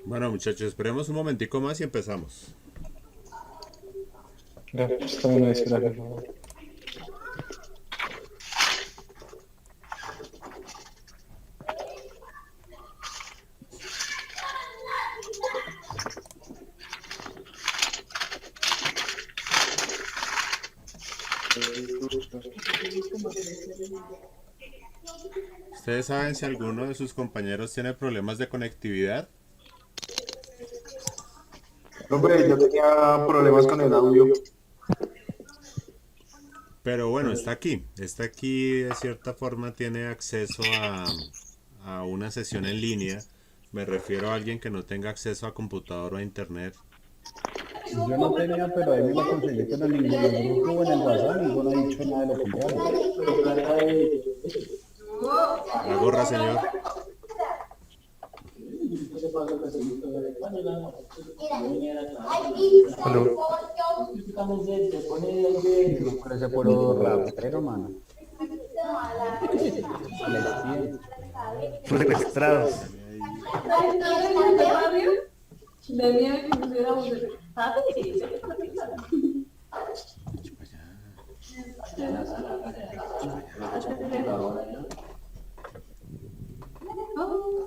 Bueno, muchachos, esperemos un momentico más y empezamos. Gracias, también voy a esperar, por favor. ¿Ustedes saben si alguno de sus compañeros tiene problemas de conectividad? Hombre, yo tenía problemas con el audio. Pero bueno, está aquí. Está aquí, de cierta forma, tiene acceso a una sesión en línea. Me refiero a alguien que no tenga acceso a computador o a internet. Yo no tenía, pero ahí me lo conseguí, pero en ninguno grupo o en el WhatsApp, ninguno ha dicho nada de lo contrario. La gorra, señor. Aló. Parece puro rapero, mano. Les piden. Secuestrados. De miedo que pusiéramos el...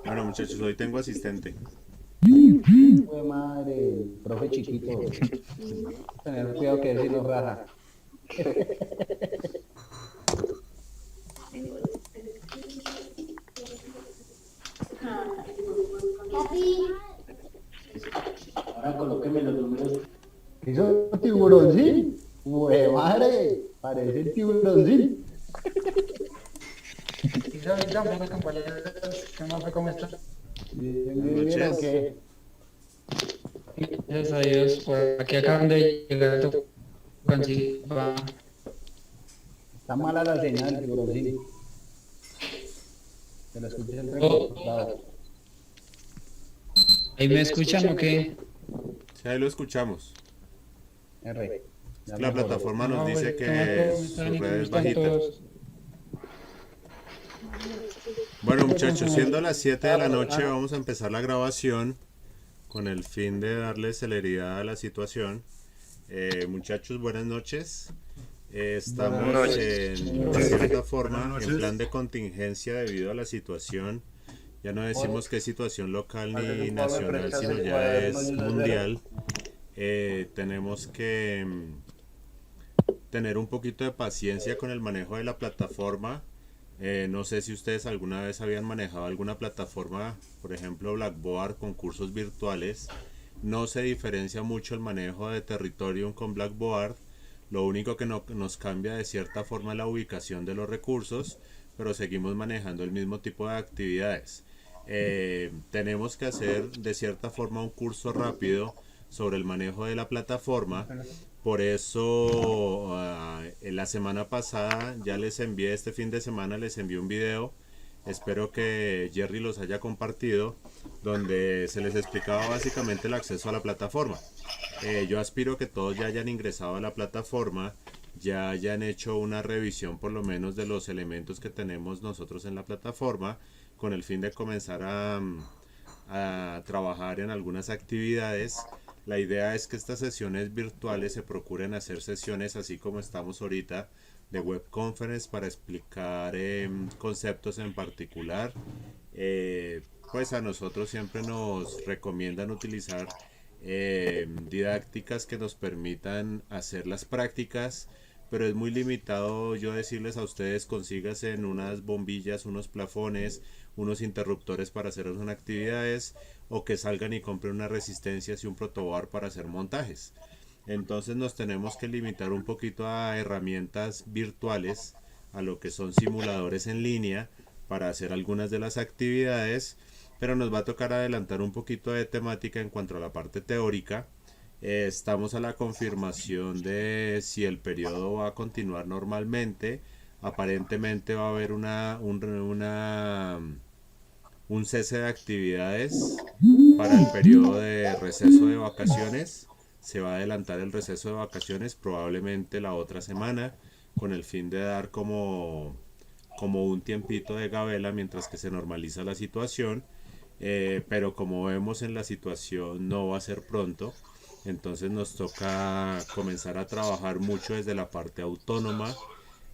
Bueno, muchachos, hoy tengo asistente. Fue madre, profe chiquito. Tener cuidado que si nos raja. Ahora colóqueme los números. ¿Hizo tiburoncín? Fue madre, parece tiburoncín. ¿Qué más? ¿Cómo está? Bien, bien, ¿o qué? Gracias a Dios, por aquí acaban de llegar a tu canción. Está mala la señal, tiburoncín. Se la escuché entrecortado. ¿Ahí me escuchan o qué? Sí, ahí lo escuchamos. R. Ya La mejoró. plataforma nos No, dice pues, que ¿cómo su están y red cómo es están bajita. todos? Bueno, muchachos, siendo las 7 de la noche, vamos a empezar la grabación con el fin de darle celeridad a la situación. Muchachos, buenas noches. Estamos de cierta forma en plan de contingencia debido a la situación. Ya no decimos que es situación local ni nacional, sino ya es mundial. Tenemos que tener un poquito de paciencia con el manejo de la plataforma. No sé si ustedes alguna vez habían manejado alguna plataforma, por ejemplo Blackboard con cursos virtuales. No se diferencia mucho el manejo de Territorium con Blackboard. Lo único que nos cambia de cierta forma es la ubicación de los recursos, pero seguimos manejando el mismo tipo de actividades. Tenemos que hacer de cierta forma un curso rápido sobre el manejo de la plataforma. Por eso en la semana pasada ya les envié, este fin de semana les envié un video. Espero que Jerry los haya compartido, donde se les explicaba básicamente el acceso a la plataforma. Yo aspiro que todos ya hayan ingresado a la plataforma, ya hayan hecho una revisión por lo menos de los elementos que tenemos nosotros en la plataforma, con el fin de comenzar a trabajar en algunas actividades. La idea es que estas sesiones virtuales se procuren hacer sesiones así como estamos ahorita, de web conference, para explicar conceptos en particular. Pues a nosotros siempre nos recomiendan utilizar didácticas que nos permitan hacer las prácticas, pero es muy limitado yo decirles a ustedes consíganse en unas bombillas, unos plafones, unos interruptores para hacer unas actividades, o que salgan y compren unas resistencias y un protoboard para hacer montajes. Entonces nos tenemos que limitar un poquito a herramientas virtuales, a lo que son simuladores en línea para hacer algunas de las actividades, pero nos va a tocar adelantar un poquito de temática en cuanto a la parte teórica. Estamos a la confirmación de si el periodo va a continuar normalmente. Aparentemente va a haber un cese de actividades para el periodo de receso de vacaciones. Se va a adelantar el receso de vacaciones probablemente la otra semana, con el fin de dar como un tiempito de gabela mientras que se normaliza la situación. pero como vemos en la situación no va a ser pronto, entonces nos toca comenzar a trabajar mucho desde la parte autónoma.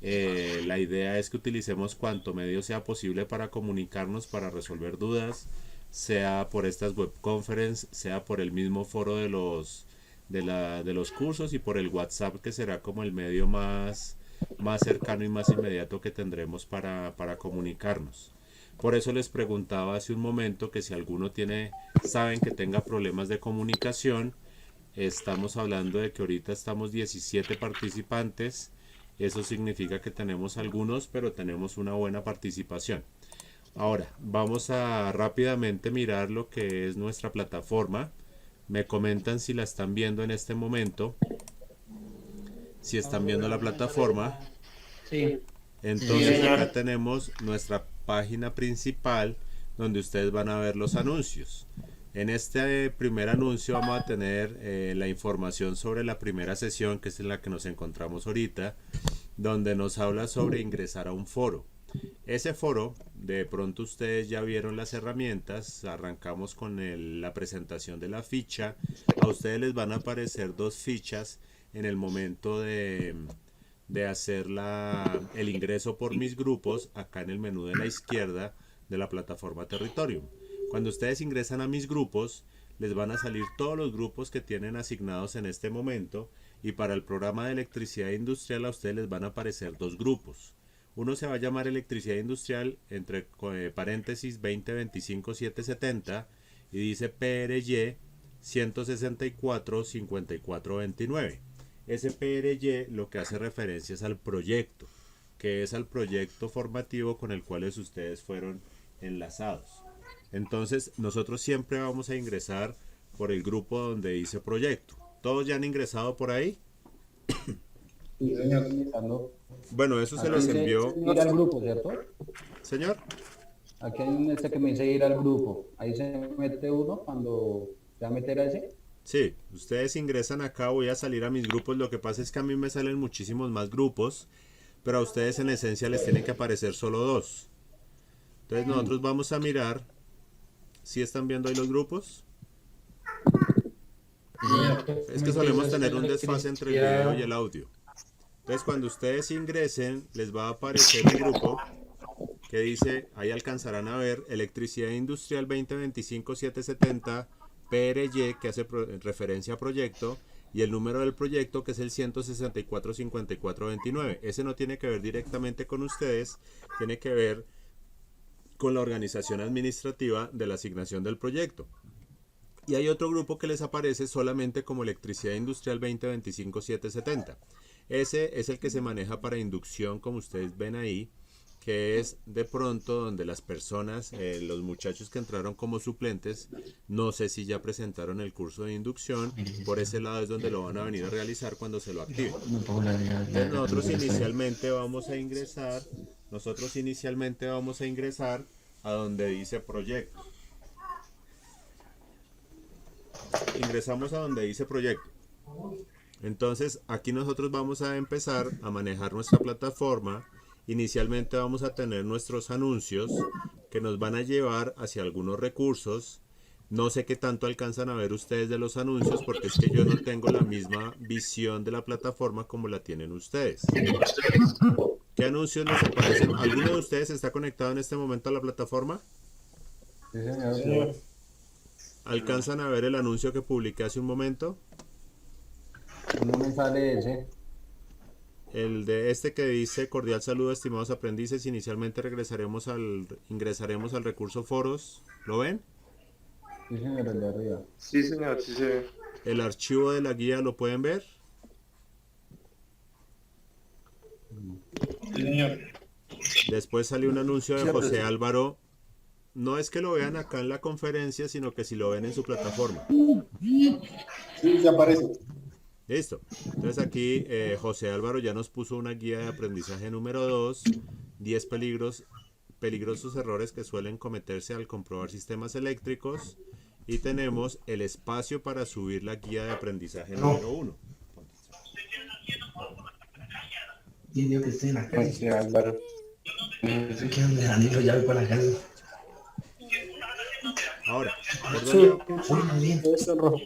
La idea es que utilicemos cuanto medio sea posible para comunicarnos, para resolver dudas, sea por estas web conference, sea por el mismo foro de los cursos y por el WhatsApp, que será como el medio más cercano y más inmediato que tendremos para comunicarnos. Por eso les preguntaba hace un momento que si alguno saben que tenga problemas de comunicación. Estamos hablando de que ahorita estamos 17 participantes. Eso significa que tenemos algunos, pero tenemos una buena participación. Ahora, vamos a rápidamente mirar lo que es nuestra plataforma. Me comentan si la están viendo en este momento. Si están viendo la plataforma. Sí. Entonces acá tenemos nuestra página principal donde ustedes van a ver los anuncios. En este primer anuncio vamos a tener la información sobre la primera sesión, que es en la que nos encontramos ahorita, donde nos habla sobre ingresar a un foro. Ese foro, de pronto ustedes ya vieron las herramientas. Arrancamos con la presentación de la ficha. A ustedes les van a aparecer dos fichas en el momento de hacer el ingreso por mis grupos, acá en el menú de la izquierda de la plataforma Territorium. Cuando ustedes ingresan a mis grupos, les van a salir todos los grupos que tienen asignados en este momento, y para el programa de electricidad industrial a ustedes les van a aparecer dos grupos. Uno se va a llamar electricidad industrial, entre paréntesis 2025-770, y dice PRY 164-5429. Ese PRY lo que hace referencia es al proyecto, que es al proyecto formativo con el cual ustedes fueron enlazados. Entonces nosotros siempre vamos a ingresar por el grupo donde dice proyecto. ¿Todos ya han ingresado por ahí? Sí, señor. Ingresando. Bueno, eso se les envió. Ir al grupo, ¿cierto? Señor. Aquí hay un que me dice ir al grupo. Ahí se mete uno cuando se va a meter a ese. Sí, ustedes ingresan acá, voy a salir a mis grupos. Lo que pasa es que a mí me salen muchísimos más grupos, pero a ustedes en esencia les tienen que aparecer solo dos. Entonces nosotros vamos a mirar si están viendo ahí los grupos. Es que solemos tener un desfase entre el video y el audio. Entonces cuando ustedes ingresen les va a aparecer un grupo que dice, ahí alcanzarán a ver Electricidad Industrial 2025-770 PRY, que hace referencia a proyecto, y el número del proyecto, que es el 164-5429. Ese no tiene que ver directamente con ustedes, tiene que ver con la organización administrativa de la asignación del proyecto. Y hay otro grupo que les aparece solamente como Electricidad Industrial 2025-770. Ese es el que se maneja para inducción, como ustedes ven ahí, que es de pronto donde las personas, los muchachos que entraron como suplentes, no sé si ya presentaron el curso de inducción. Por ese lado es donde lo van a venir a realizar cuando se lo activen. Entonces nosotros inicialmente vamos a ingresar a donde dice proyecto. Ingresamos a donde dice proyecto. Entonces aquí nosotros vamos a empezar a manejar nuestra plataforma. Inicialmente vamos a tener nuestros anuncios que nos van a llevar hacia algunos recursos. No sé qué tanto alcanzan a ver ustedes de los anuncios, porque es que yo no tengo la misma visión de la plataforma como la tienen ustedes. ¿Qué anuncios les aparecen? ¿Alguno de ustedes está conectado en este momento a la plataforma? Sí, señor. ¿Alcanzan a ver el anuncio que publiqué hace un momento? No me sale ese. El de este que dice cordial saludo, estimados aprendices, inicialmente ingresaremos al recurso foros. ¿Lo ven? Sí, señor, el de arriba. Sí, señor, sí se ve. El archivo de la guía, ¿lo pueden ver? Sí, señor. Después salió un anuncio de José Álvaro. No es que lo vean acá en la conferencia, sino que si lo ven en su plataforma. Sí, se aparece. Listo. Entonces aquí José Álvaro ya nos puso una guía de aprendizaje número 2, 10 peligrosos errores que suelen cometerse al comprobar sistemas eléctricos, y tenemos el espacio para subir la guía de aprendizaje número 1. Digo que estoy en la casa. Pues, Álvaro. Estoy quedando de Danilo, ya voy para la casa. Ahora, ¿por dónde? Uy, muy bien. Eso rojo.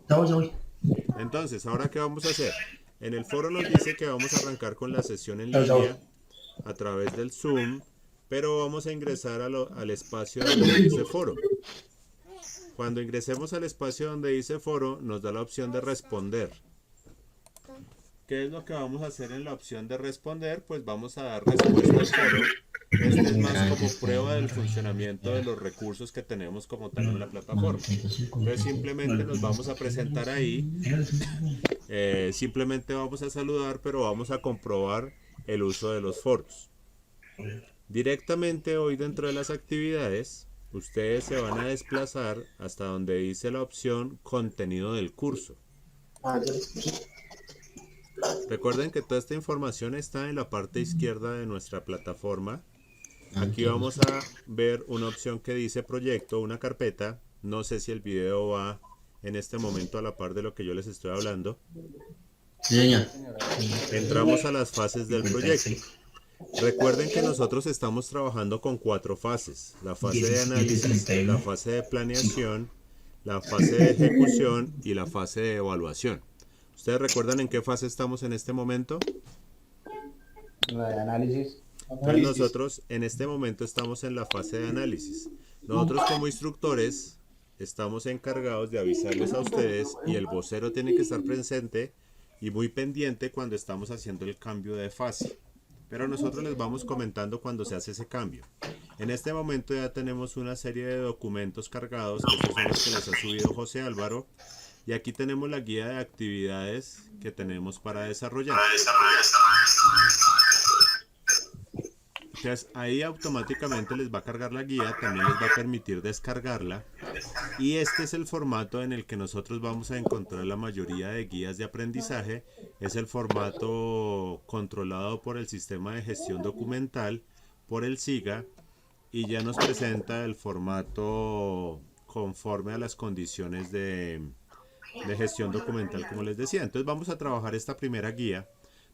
Ya voy, ya voy. Entonces, ¿ahora qué vamos a hacer? En el foro nos dice que vamos a arrancar con la sesión en Ya voy. línea a través del Zoom, pero vamos a ingresar al espacio donde dice foro. Cuando ingresemos al espacio donde dice foro, nos da la opción de responder. ¿Qué es lo que vamos a hacer en la opción de responder? Pues vamos a dar respuesta al foro. Este es más como prueba del funcionamiento de los recursos que tenemos como tal en la plataforma. Entonces simplemente nos vamos a presentar ahí, simplemente vamos a saludar, pero vamos a comprobar el uso de los foros. Directamente hoy dentro de las actividades, ustedes se van a desplazar hasta donde dice la opción contenido del curso. Recuerden que toda esta información está en la parte izquierda de nuestra plataforma. Aquí vamos a ver una opción que dice proyecto, una carpeta. No sé si el video va en este momento a la par de lo que yo les estoy hablando. Sí, señor. Entramos a las fases del proyecto. Recuerden que nosotros estamos trabajando con 4 fases. La fase de análisis, la fase de planeación, la fase de ejecución y la fase de evaluación. ¿Ustedes recuerdan en qué fase estamos en este momento? La de análisis. Entonces nosotros en este momento estamos en la fase de análisis. Nosotros como instructores estamos encargados de avisarles a ustedes y el vocero tiene que estar presente y muy pendiente cuando estamos haciendo el cambio de fase. Pero nosotros les vamos comentando cuando se hace ese cambio. En este momento ya tenemos una serie de documentos cargados, que estos son los que les ha subido José Álvaro. Y aquí tenemos la guía de actividades que tenemos para desarrollar. Entonces ahí automáticamente les va a cargar la guía, también les va a permitir descargarla. Y este es el formato en el que nosotros vamos a encontrar la mayoría de guías de aprendizaje. Es el formato controlado por el sistema de gestión documental, por el SIGA. Y ya nos presenta el formato conforme a las condiciones de gestión documental, como les decía. Entonces vamos a trabajar esta primera guía,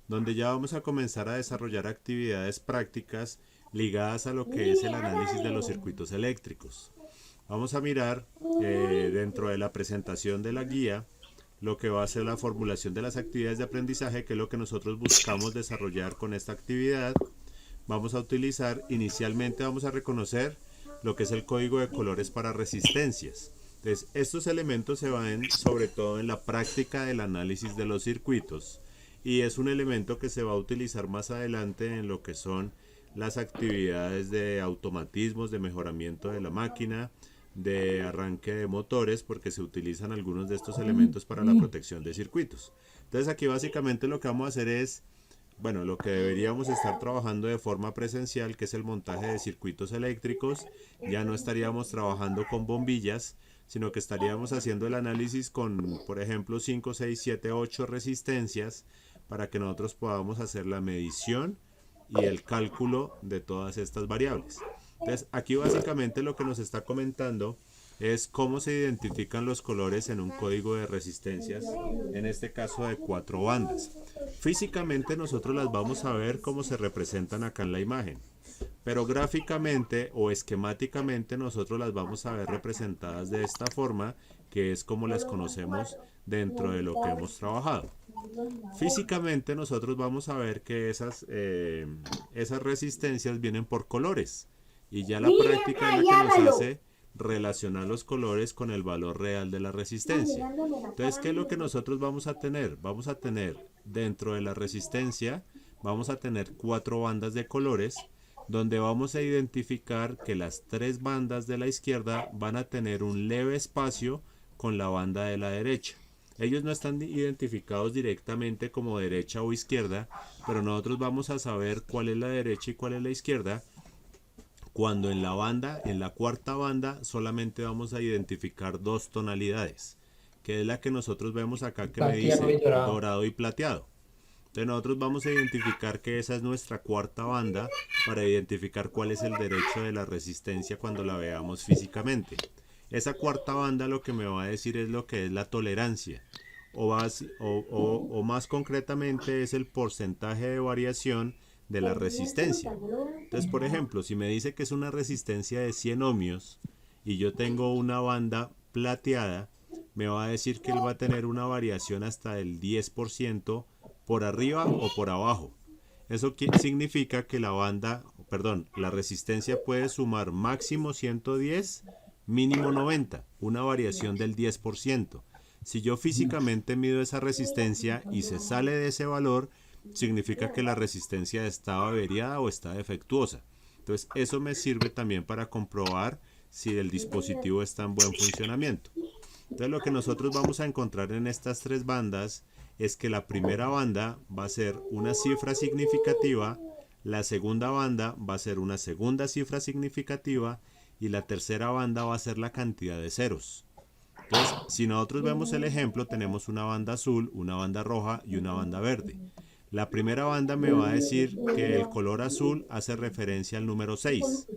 donde ya vamos a comenzar a desarrollar actividades prácticas ligadas a lo que es el análisis de los circuitos eléctricos. Vamos a mirar dentro de la presentación de la guía lo que va a ser la formulación de las actividades de aprendizaje, que es lo que nosotros buscamos desarrollar con esta actividad. Vamos a utilizar, inicialmente vamos a reconocer lo que es el código de colores para resistencias. Entonces, estos elementos se van sobre todo en la práctica del análisis de los circuitos y es un elemento que se va a utilizar más adelante en lo que son las actividades de automatismos, de mejoramiento de la máquina, de arranque de motores, porque se utilizan algunos de estos elementos para la protección de circuitos. Entonces aquí básicamente lo que vamos a hacer es, bueno, lo que deberíamos estar trabajando de forma presencial, que es el montaje de circuitos eléctricos. Ya no estaríamos trabajando con bombillas, sino que estaríamos haciendo el análisis con, por ejemplo, 5, 6, 7, 8 resistencias para que nosotros podamos hacer la medición y el cálculo de todas estas variables. Entonces, aquí básicamente lo que nos está comentando es cómo se identifican los colores en un código de resistencias, en este caso de 4 bandas. Físicamente nosotros las vamos a ver cómo se representan acá en la imagen, pero gráficamente o esquemáticamente nosotros las vamos a ver representadas de esta forma, que es como las conocemos dentro de lo que hemos trabajado. Físicamente nosotros vamos a ver que esas resistencias vienen por colores, y ya la práctica es la que nos hace relacionar los colores con el valor real de la resistencia. Entonces, ¿qué es lo que nosotros vamos a tener? Vamos a tener dentro de la resistencia, vamos a tener 4 bandas de colores, donde vamos a identificar que las 3 bandas de la izquierda van a tener un leve espacio con la banda de la derecha. Ellos no están identificados directamente como derecha o izquierda, pero nosotros vamos a saber cuál es la derecha y cuál es la izquierda cuando en la cuarta banda solamente vamos a identificar 2 tonalidades, que es la que nosotros vemos acá que me dice dorado y plateado. Entonces nosotros vamos a identificar que esa es nuestra cuarta banda para identificar cuál es el derecho de la resistencia cuando la veamos físicamente. Esa cuarta banda lo que me va a decir es lo que es la tolerancia, o más concretamente es el porcentaje de variación de la resistencia. Entonces, por ejemplo, si me dice que es una resistencia de 100 ohmios y yo tengo una banda plateada, me va a decir que él va a tener una variación hasta del 10% por arriba o por abajo. Eso significa que la resistencia puede sumar máximo 110, mínimo 90, una variación del 10%. Si yo físicamente mido esa resistencia y se sale de ese valor, significa que la resistencia está averiada o está defectuosa. Entonces eso me sirve también para comprobar si el dispositivo está en buen funcionamiento. Entonces lo que nosotros vamos a encontrar en estas tres bandas es que la primera banda va a ser una cifra significativa, la segunda banda va a ser una segunda cifra significativa y la tercera banda va a ser la cantidad de ceros. Entonces, si nosotros vemos el ejemplo, tenemos una banda azul, una banda roja y una banda verde. La primera banda me va a decir que el color azul hace referencia al número 6,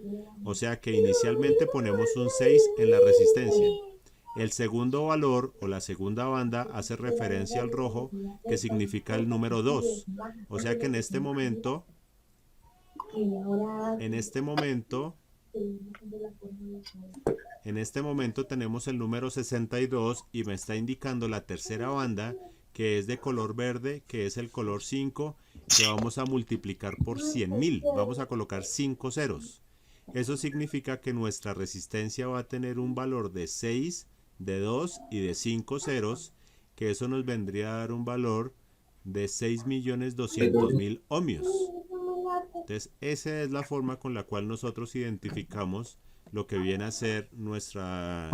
o sea que inicialmente ponemos un 6 en la resistencia. El segundo valor o la segunda banda hace referencia al rojo, que significa el número 2, o sea que en este momento tenemos el número 62 y me está indicando la tercera banda, que es de color verde, que es el color 5, que vamos a multiplicar por 100.000. Vamos a colocar 5 ceros. Eso significa que nuestra resistencia va a tener un valor de 6, de 2 y de 5 ceros, que eso nos vendría a dar un valor de 6.200.000 ohmios. Entonces, esa es la forma con la cual nosotros identificamos lo que viene a ser nuestros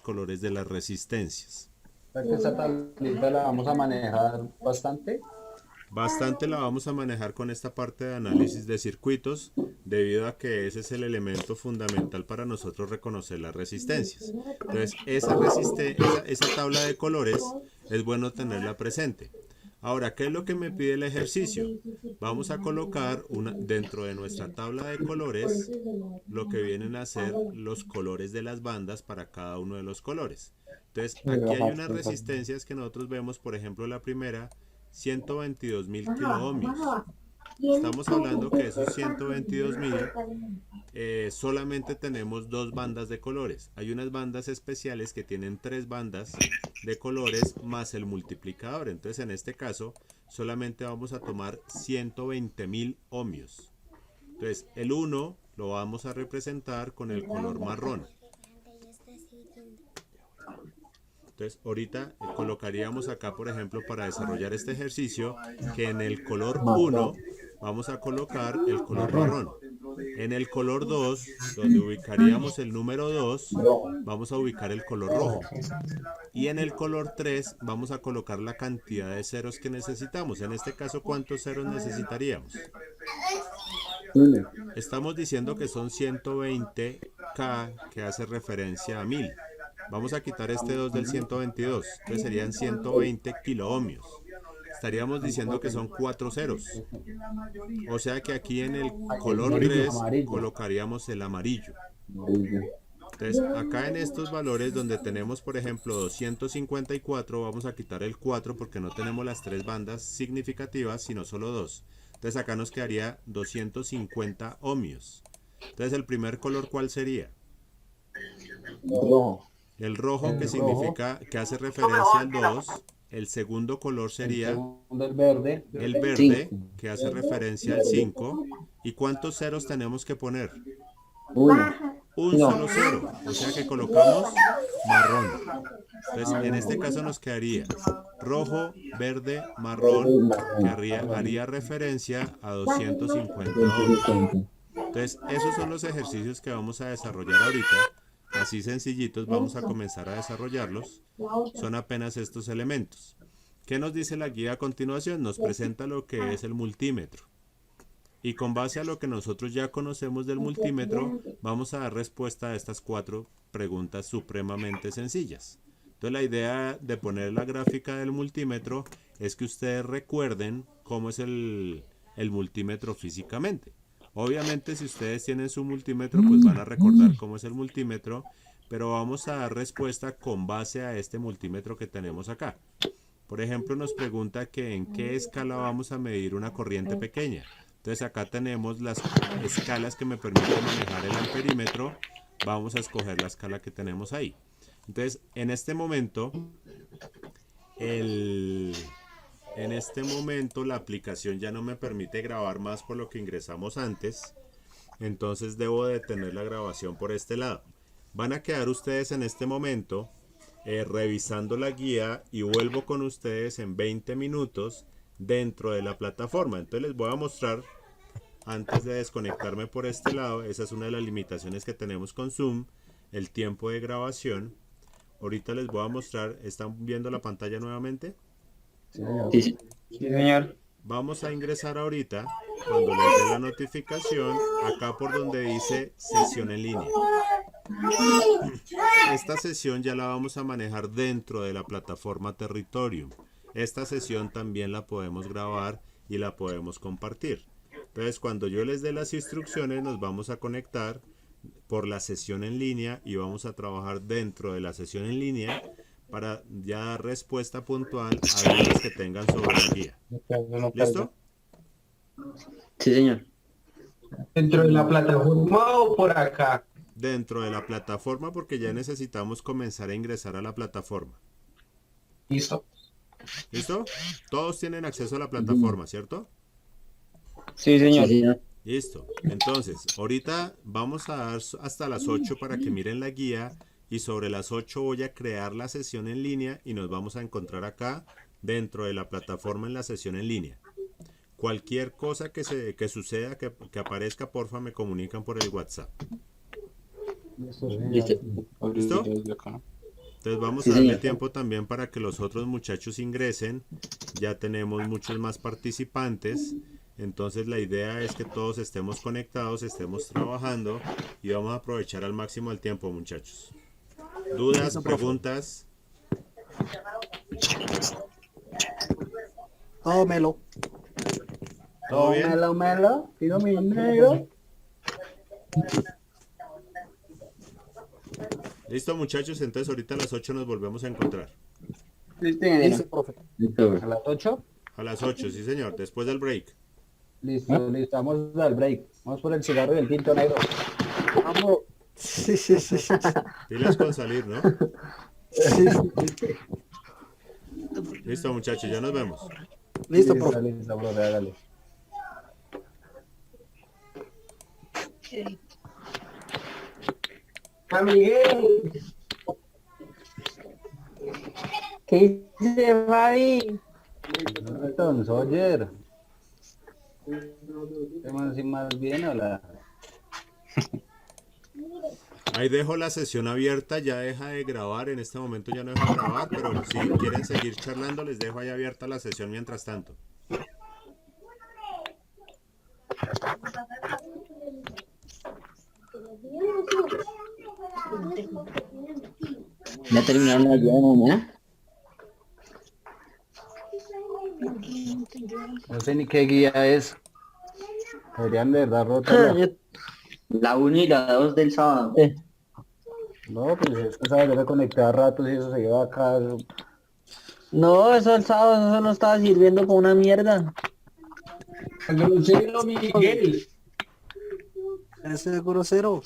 colores de las resistencias. Esa tablita la vamos a manejar bastante. Bastante la vamos a manejar con esta parte de análisis de circuitos, debido a que ese es el elemento fundamental para nosotros reconocer las resistencias. Entonces, esa tabla de colores es bueno tenerla presente. Ahora, ¿qué es lo que me pide el ejercicio? Vamos a colocar dentro de nuestra tabla de colores lo que vienen a ser los colores de las bandas para cada uno de los colores. Entonces, aquí hay unas resistencias que nosotros vemos, por ejemplo, la primera, 122.000 kiloohmios. Estamos hablando que esos 122.000 solamente tenemos dos bandas de colores. Hay unas bandas especiales que tienen 3 bandas de colores más el multiplicador. Entonces en este caso solamente vamos a tomar 120.000 ohmios. Entonces el 1 lo vamos a representar con el color marrón. Entonces ahorita colocaríamos acá, por ejemplo, para desarrollar este ejercicio, que en el color 1 vamos a colocar el color marrón. En el color 2, donde ubicaríamos el número 2, vamos a ubicar el color rojo. Y en el color 3 vamos a colocar la cantidad de ceros que necesitamos. En este caso, ¿cuántos ceros necesitaríamos? Estamos diciendo que son 120K, que hace referencia a 1000. Vamos a quitar este 2 del 122, entonces serían 120 kiloohmios. Estaríamos diciendo que son 4 ceros. O sea que aquí en el color 3 colocaríamos el amarillo. Entonces acá en estos valores donde tenemos, por ejemplo, 254, vamos a quitar el 4 porque no tenemos las 3 bandas significativas, sino solo 2. Entonces acá nos quedaría 250 ohmios. Entonces el primer color, ¿cuál sería? Rojo. El rojo, que significa, que hace referencia al 2. El segundo color sería El verde. el verde, que hace referencia al 5. ¿Y cuántos ceros tenemos que poner? Uno. Un solo cero, o sea que colocamos marrón. Entonces en este caso nos quedaría rojo, verde, marrón, que haría referencia a 250 ohmios. Entonces esos son los ejercicios que vamos a desarrollar ahorita. Así sencillitos vamos a comenzar a desarrollarlos. Son apenas estos elementos. ¿Qué nos dice la guía a continuación? Nos presenta lo que es el multímetro. Y con base a lo que nosotros ya conocemos del multímetro, vamos a dar respuesta a estas 4 preguntas supremamente sencillas. Entonces la idea de poner la gráfica del multímetro es que ustedes recuerden cómo es el multímetro físicamente. Obviamente si ustedes tienen su multímetro, pues van a recordar cómo es el multímetro, pero vamos a dar respuesta con base a este multímetro que tenemos acá. Por ejemplo, nos pregunta que en qué escala vamos a medir una corriente pequeña. Entonces acá tenemos las escalas que me permiten manejar el amperímetro. vamos a escoger la escala que tenemos ahí. Entonces, en este momento, la aplicación ya no me permite grabar más por lo que ingresamos antes. Entonces debo detener la grabación por este lado. Van a quedar ustedes en este momento revisando la guía y vuelvo con ustedes en 20 minutos dentro de la plataforma. Entonces les voy a mostrar, antes de desconectarme por este lado, esa es una de las limitaciones que tenemos con Zoom, el tiempo de grabación. Ahorita les voy a mostrar, ¿están viendo la pantalla nuevamente? Sí, señor. Sí, sí. Sí, señor. Vamos a ingresar ahorita, cuando les dé la notificación, acá por donde dice sesión en línea. Esta sesión ya la vamos a manejar dentro de la plataforma Territorium. Esta sesión también la podemos grabar y la podemos compartir. Entonces, cuando yo les dé las instrucciones, nos vamos a conectar por la sesión en línea y vamos a trabajar dentro de la sesión en línea para ya dar respuesta puntual a dudas que tengan sobre la guía. ¿Listo? Sí, señor. ¿Dentro de la plataforma o por acá? Dentro de la plataforma, porque ya necesitamos comenzar a ingresar a la plataforma. Listo. ¿Listo? Todos tienen acceso a la plataforma, ¿cierto? Sí, señor. Sí, señor. Listo. Entonces, ahorita vamos a dar hasta las 8 para que miren la guía y sobre las 8 voy a crear la sesión en línea y nos vamos a encontrar acá dentro de la plataforma en la sesión en línea. Cualquier cosa que suceda, que aparezca, porfa, me comunican por el WhatsApp. Listo, señor. Listo. ¿Listo? Entonces vamos Sí, a darle señor. tiempo también para que los otros muchachos ingresen. Ya tenemos muchos más participantes. Entonces la idea es que todos estemos conectados, estemos trabajando y vamos a aprovechar al máximo el tiempo, muchachos. ¿Dudas, preguntas? Tómelo. ¿Todo bien? Melo, pido mi negro. Listo, muchachos, entonces ahorita a las 8 nos volvemos a encontrar. Listo, profe. Listo, A las 8. A las 8, sí señor, después del break. Listo, listo. Vamos al break. Vamos por el cigarro y el tinto negro. Vamos. Sí, sí, sí, sí. Pilas con salir, ¿no? Sí, sí. Listo, muchachos, ya nos vemos. Listo, profe. Listo, profe, hágale. Miguel. ¿Qué dice Fabi? Entonces, Sawyer. ¿Qué más, si más bien o la? Ahí dejo la sesión abierta, ya deja de grabar, en este momento ya no deja de grabar, pero si quieren seguir charlando les dejo ahí abierta la sesión mientras tanto. ¿Ya terminaron la guía de mañana? No sé ni qué guía es. Deberían de verdad rotarla. La 1 y la 2 del sábado. No, pues es que sabes, yo me conecté a ratos y eso se lleva acá. No, eso el sábado, eso no estaba sirviendo con una mierda. Grosero, Miguel. Ese es grosero.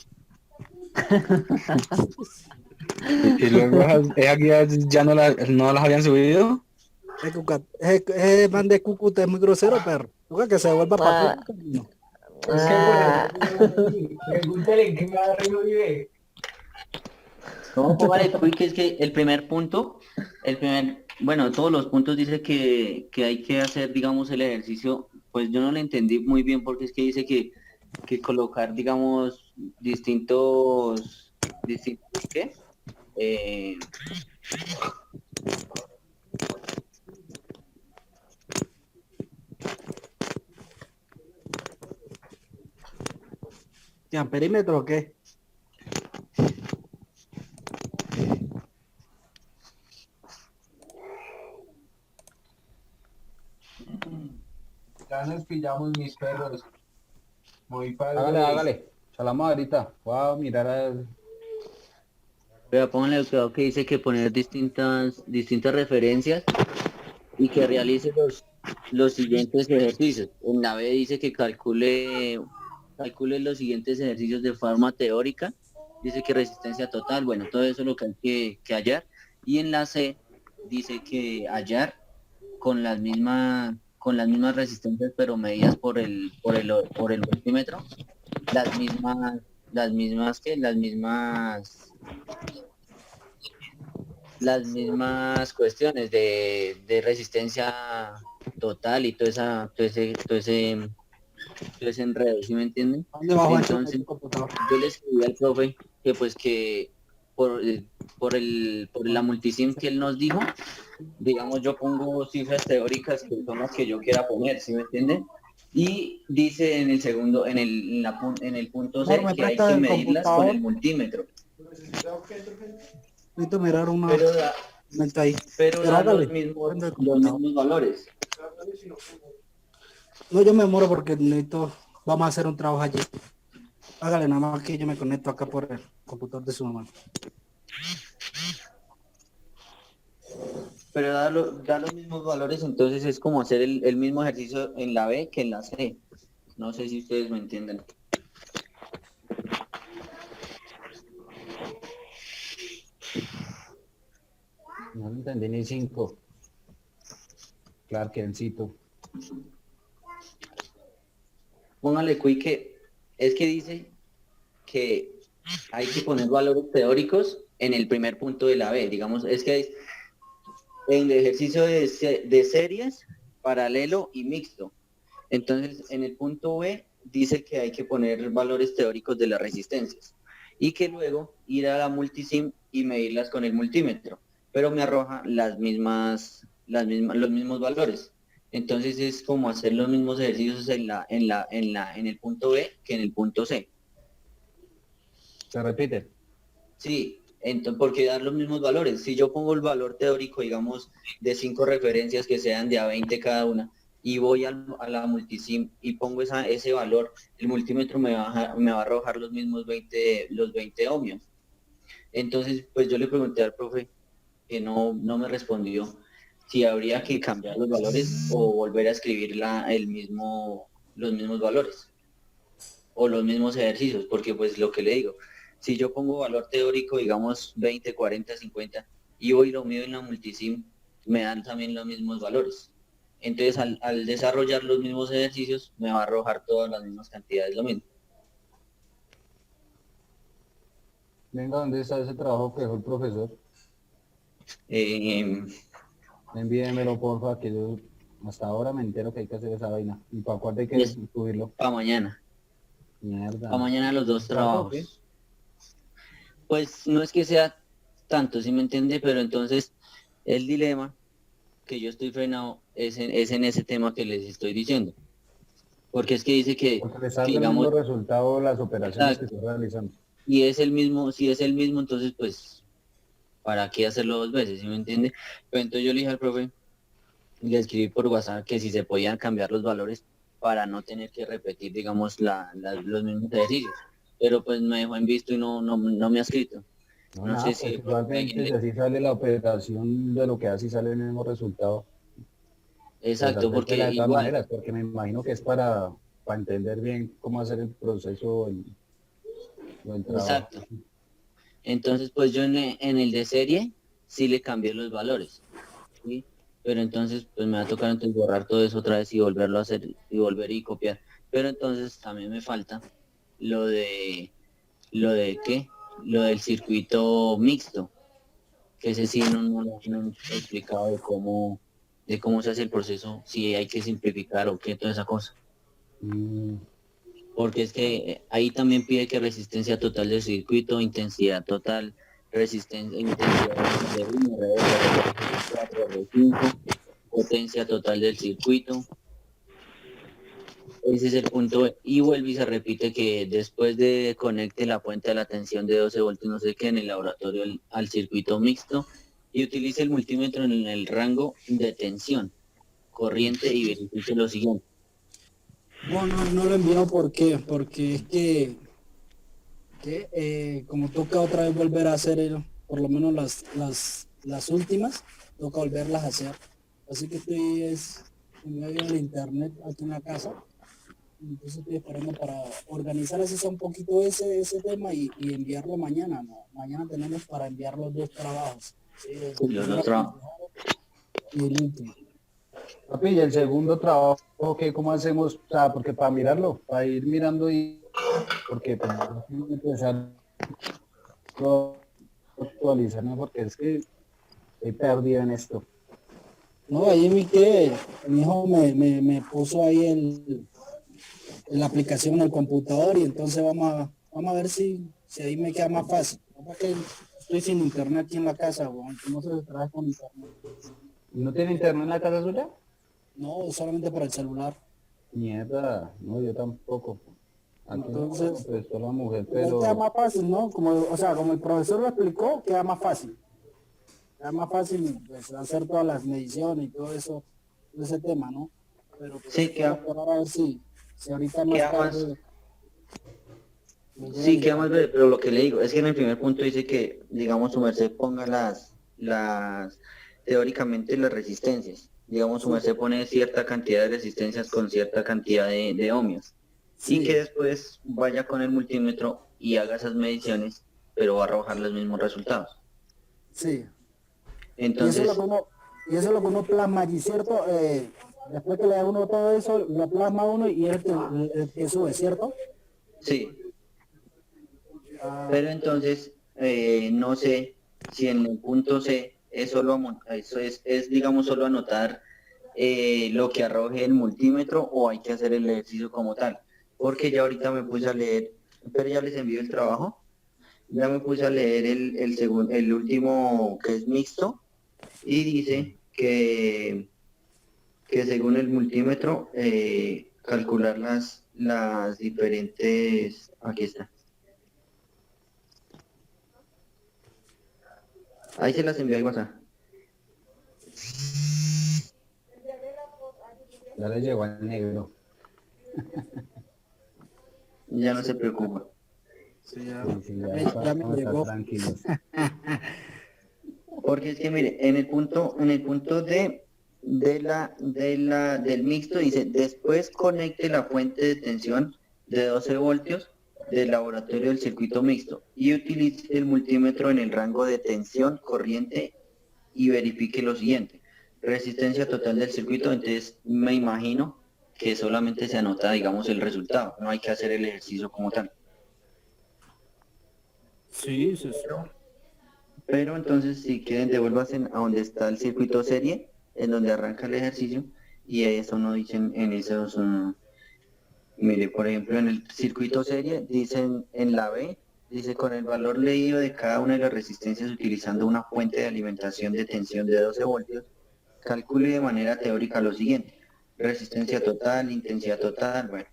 Y luego esas guías ya no las habían subido. Ese man de Cúcuta es muy grosero, perro. Toca que se vuelva para acá. Pregúntale qué barrio vive. No, póngale Puy, que es que el primer punto, bueno, todos los puntos dice que hay que hacer, digamos, el ejercicio, pues yo no le entendí muy bien porque es que dice que colocar, digamos, distintos, ¿qué? ¿Ya perímetro o qué? Ya nos pillamos mis perros. Muy padre. Hágale, hágale. Salamos ahorita. Voy a mirar a... Pero pónganle cuidado que dice que poner distintas referencias y que realice los siguientes ejercicios. En la B dice que calcule los siguientes ejercicios de forma teórica dice que resistencia total, bueno, todo eso es lo que hay que hallar. Y en la C dice que hallar con las mismas resistencias, pero medidas por el multímetro, las mismas, las mismas cuestiones de resistencia total y todo ese enredo, ¿sí me entienden? ¿Dónde va Juancho? En Entonces, tu computador. yo le escribí al profe que pues que por, por la multisim que él nos dijo, digamos, yo pongo cifras teóricas que son las que yo quiera poner, ¿sí me entiende? Y dice en el segundo, en el punto C, Amor, ¿me que hay prestas que el medirlas con computador? el multímetro. Necesito mirar una... Pero da, Está ahí. pero Pero da hágale. Prende el los computador. mismos valores. No, yo me muero porque necesito... Vamos a hacer un trabajo allí. Hágale nada más que yo me conecto acá por el computador de su mamá. Pero da los mismos valores, entonces es como hacer el mismo ejercicio en la B que en la C. No sé si ustedes me entienden. No lo entendí ni 5. Clarkencito. Póngale quick que es que dice que hay que poner valores teóricos en el primer punto de la B. Digamos, es que hay en el ejercicio de series, paralelo y mixto. Entonces, en el punto B dice que hay que poner valores teóricos de las resistencias y que luego ir a la multisim y medirlas con el multímetro, pero me arroja los mismos valores. Entonces es como hacer los mismos ejercicios en el punto B que en el punto C. Se repite. Sí, entonces, porque dar los mismos valores. Si yo pongo el valor teórico, digamos, de 5 referencias que sean de a 20 cada una, y voy a la multisim y pongo ese valor, el multímetro me va a arrojar los mismos 20 ohmios. Entonces, pues yo le pregunté al profe, que no me respondió, si habría que cambiar los valores o volver a escribir los mismos valores o los mismos ejercicios, porque pues lo que le digo, si yo pongo valor teórico, digamos 20, 40, 50, y hoy lo mido en la multisim, me dan también los mismos valores. Entonces al desarrollar los mismos ejercicios, me va a arrojar todas las mismas cantidades, lo mismo. Venga, ¿dónde está ese trabajo que dejó el profesor? Eh, Envíemelo, porfa, que yo hasta ahora me entero que hay que hacer esa vaina. ¿Y para cuándo hay que Yes. subirlo? para mañana, Mierda. para mañana los dos ¿Trabajo, qué? trabajos. Pues no es que sea tanto, ¿sí me entiende? Pero entonces el dilema que yo estoy frenado es en ese tema que les estoy diciendo. Porque es que dice Porque le que están dando el digamos, mismo resultado las operaciones que exacto, estoy realizando. y es el mismo, si es el mismo, entonces pues, ¿para qué hacerlo dos veces? ¿Sí me entiende? Pero entonces yo le dije al profe, le escribí por WhatsApp que si se podían cambiar los valores para no tener que repetir, digamos, los mismos ejercicios. Pero pues me dejó en visto y no me ha escrito. No, No nada, sé si pues de pronto igualmente alguien si le... así sale la operación de lo que hace y sale el mismo resultado, pues Exacto, porque acéptela de todas igual, maneras, porque me imagino que es para entender bien cómo hacer el proceso del trabajo. exacto. Entonces, pues yo en el de serie sí le cambié los valores, ¿sí? Pero entonces, pues me va a tocar entonces borrar todo eso otra vez y volverlo a hacer y volver y copiar. Pero entonces también me falta lo de, lo de ¿qué? Lo del circuito mixto, que ese sí no lo han explicado de cómo se hace el proceso, si hay que simplificar o qué, toda esa cosa. Mm, Porque es que ahí también pide que resistencia total del circuito, intensidad total, intensidad de 1, R2, R3, R4, R5, potencia total del circuito. Ese es el punto. Y vuelve y se repite que después de conecte la fuente a la tensión de 12 voltios, no sé qué, en el laboratorio al circuito mixto y utilice el multímetro en el rango de tensión, corriente y verifique lo siguiente. No lo envío porque es que como toca otra vez volver a hacer por lo menos las últimas, toca volverlas a hacer. Así que estoy en medio del internet aquí en la casa Entonces estoy esperando para organizar así sea un poquito ese tema y enviarlo mañana, ¿no? Mañana tenemos para enviar los dos trabajos. ¿Sí? El Los primero dos trabajos. y el último. Papi, y el segundo trabajo, ¿qué, cómo hacemos? O sea, porque para mirarlo, para ir mirando y porque pues, yo tengo que empezar a actualizarme porque es que estoy perdido en esto. No, ahí vi que mi hijo me puso ahí la aplicación en el computador y entonces vamos a ver si ahí me queda más fácil. Porque estoy sin internet aquí en la casa, weón, que no se trabaja con internet. ¿No tiene internet en la casa suya? No, solamente para el celular. Mierda, no, yo tampoco. Aquí Entonces, me prestó la mujer, ahí queda pero más fácil, ¿no? Como, o sea, como el profesor lo explicó, queda más fácil. Queda más fácil pues, hacer todas las mediciones y todo eso, ese tema, ¿no? Pero pues, Sí, quiero esperar a ver si ahorita más queda más, tarde me llega el sí, queda más internet. breve, pero lo que le digo es que en el primer punto dice que, digamos, su merced ponga teóricamente las resistencias. Digamos, su merced pone cierta cantidad de resistencias con cierta cantidad de ohmios. Y que Sí, después vaya con el multímetro y haga esas mediciones, pero va a arrojar los mismos resultados. sí. Y eso es lo Entonces, que uno, y eso es lo que uno plasma allí, ¿cierto? Después que le da uno todo eso, lo plasma uno y es el que sube, ¿cierto? sí, Ah, pero entonces no sé si en el punto C es solo, eso es, digamos, solo anotar lo que arroje el multímetro o hay que hacer el ejercicio como tal. Porque ya ahorita me puse a leer, pero ya les envío el trabajo, ya me puse a leer el último que es mixto y dice que según el multímetro calcular las diferentes, aquí está. Ahí se las envió al WhatsApp. ya le llegó al negro. Ya no se preocupa. sí, ya, Sí, sí, ya me vamos a estar llegó. tranquilos. Porque es que mire, en el punto del mixto dice, después conecte la fuente de tensión de 12 voltios del laboratorio del circuito mixto y utilice el multímetro en el rango de tensión corriente y verifique lo siguiente. Resistencia total del circuito, entonces me imagino que solamente se anota, digamos, el resultado, no hay que hacer el ejercicio como tal. Sí, sí, sí. Pero entonces, si quieren, devuélvanse a donde está el circuito serie, en donde arranca el ejercicio, y eso no dicen en esos, mire, por ejemplo, en el circuito serie, dicen en la B, dice con el valor leído de cada una de las resistencias utilizando una fuente de alimentación de tensión de 12 voltios, calcule de manera teórica lo siguiente, resistencia total, intensidad total, bueno.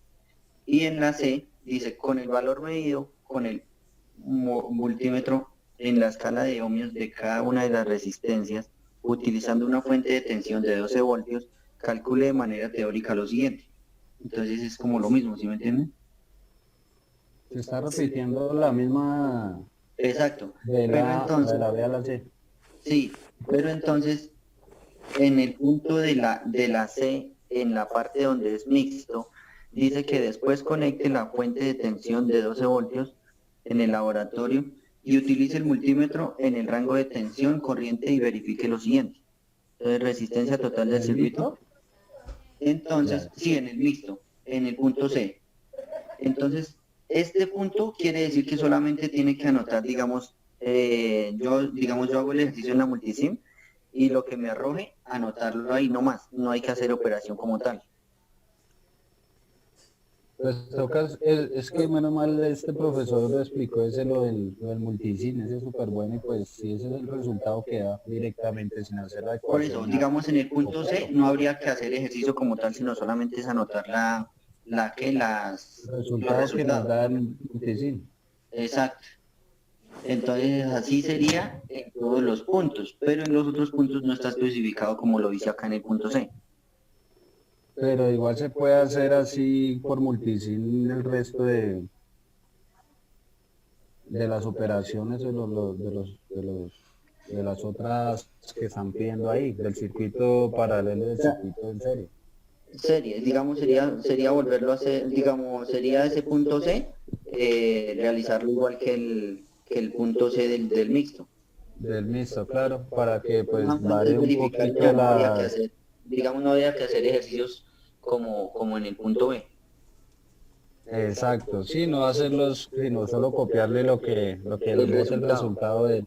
Y en la C, dice con el valor medido, con el multímetro en la escala de ohmios de cada una de las resistencias, utilizando una fuente de tensión de 12 voltios, calcule de manera teórica lo siguiente. Entonces es como lo mismo, ¿sí me entienden? Se está repitiendo la misma Exacto. de Pero de entonces, la B a la C. sí, pero entonces en el punto de la C, en la parte donde es mixto, dice que después conecte la fuente de tensión de 12 voltios en el laboratorio y utilice el multímetro en el rango de tensión corriente y verifique lo siguiente. Entonces, resistencia total del ¿El circuito. mixto? Entonces, Ya. sí, en el mixto, en el punto C. Entonces, este punto quiere decir que solamente tiene que anotar, digamos, yo hago el ejercicio en la multisim y lo que me arroje, anotarlo ahí nomás. No hay que hacer operación como tal. Pues tocas, es que menos mal este profesor lo explicó ese lo del multicine, ese es súper bueno y pues si ese es el resultado que da directamente sin hacer la Por eso, ecuación nada. digamos, en el punto C Perfecto. no habría que hacer ejercicio como tal, sino solamente es anotar los Resultado que nos resultados. da el multicine. Exacto. Entonces, así sería en todos los puntos, pero en los otros puntos no está especificado como lo dice acá en el punto C. Pero igual se puede hacer así por multicine el resto de las operaciones de las otras que están pidiendo ahí, del circuito paralelo y del circuito en serie. series, digamos, sería volverlo a hacer, digamos, sería ese punto C, realizarlo igual que el punto C del mixto. Del mixto, claro, para que pues Nada más es varíe un verificar que poquito no habría que la... hacer, digamos, no habría que hacer ejercicios como en el punto B. Exacto, sí, no hacerlos, sino solo copiarle lo que El bote el resultado. resultado del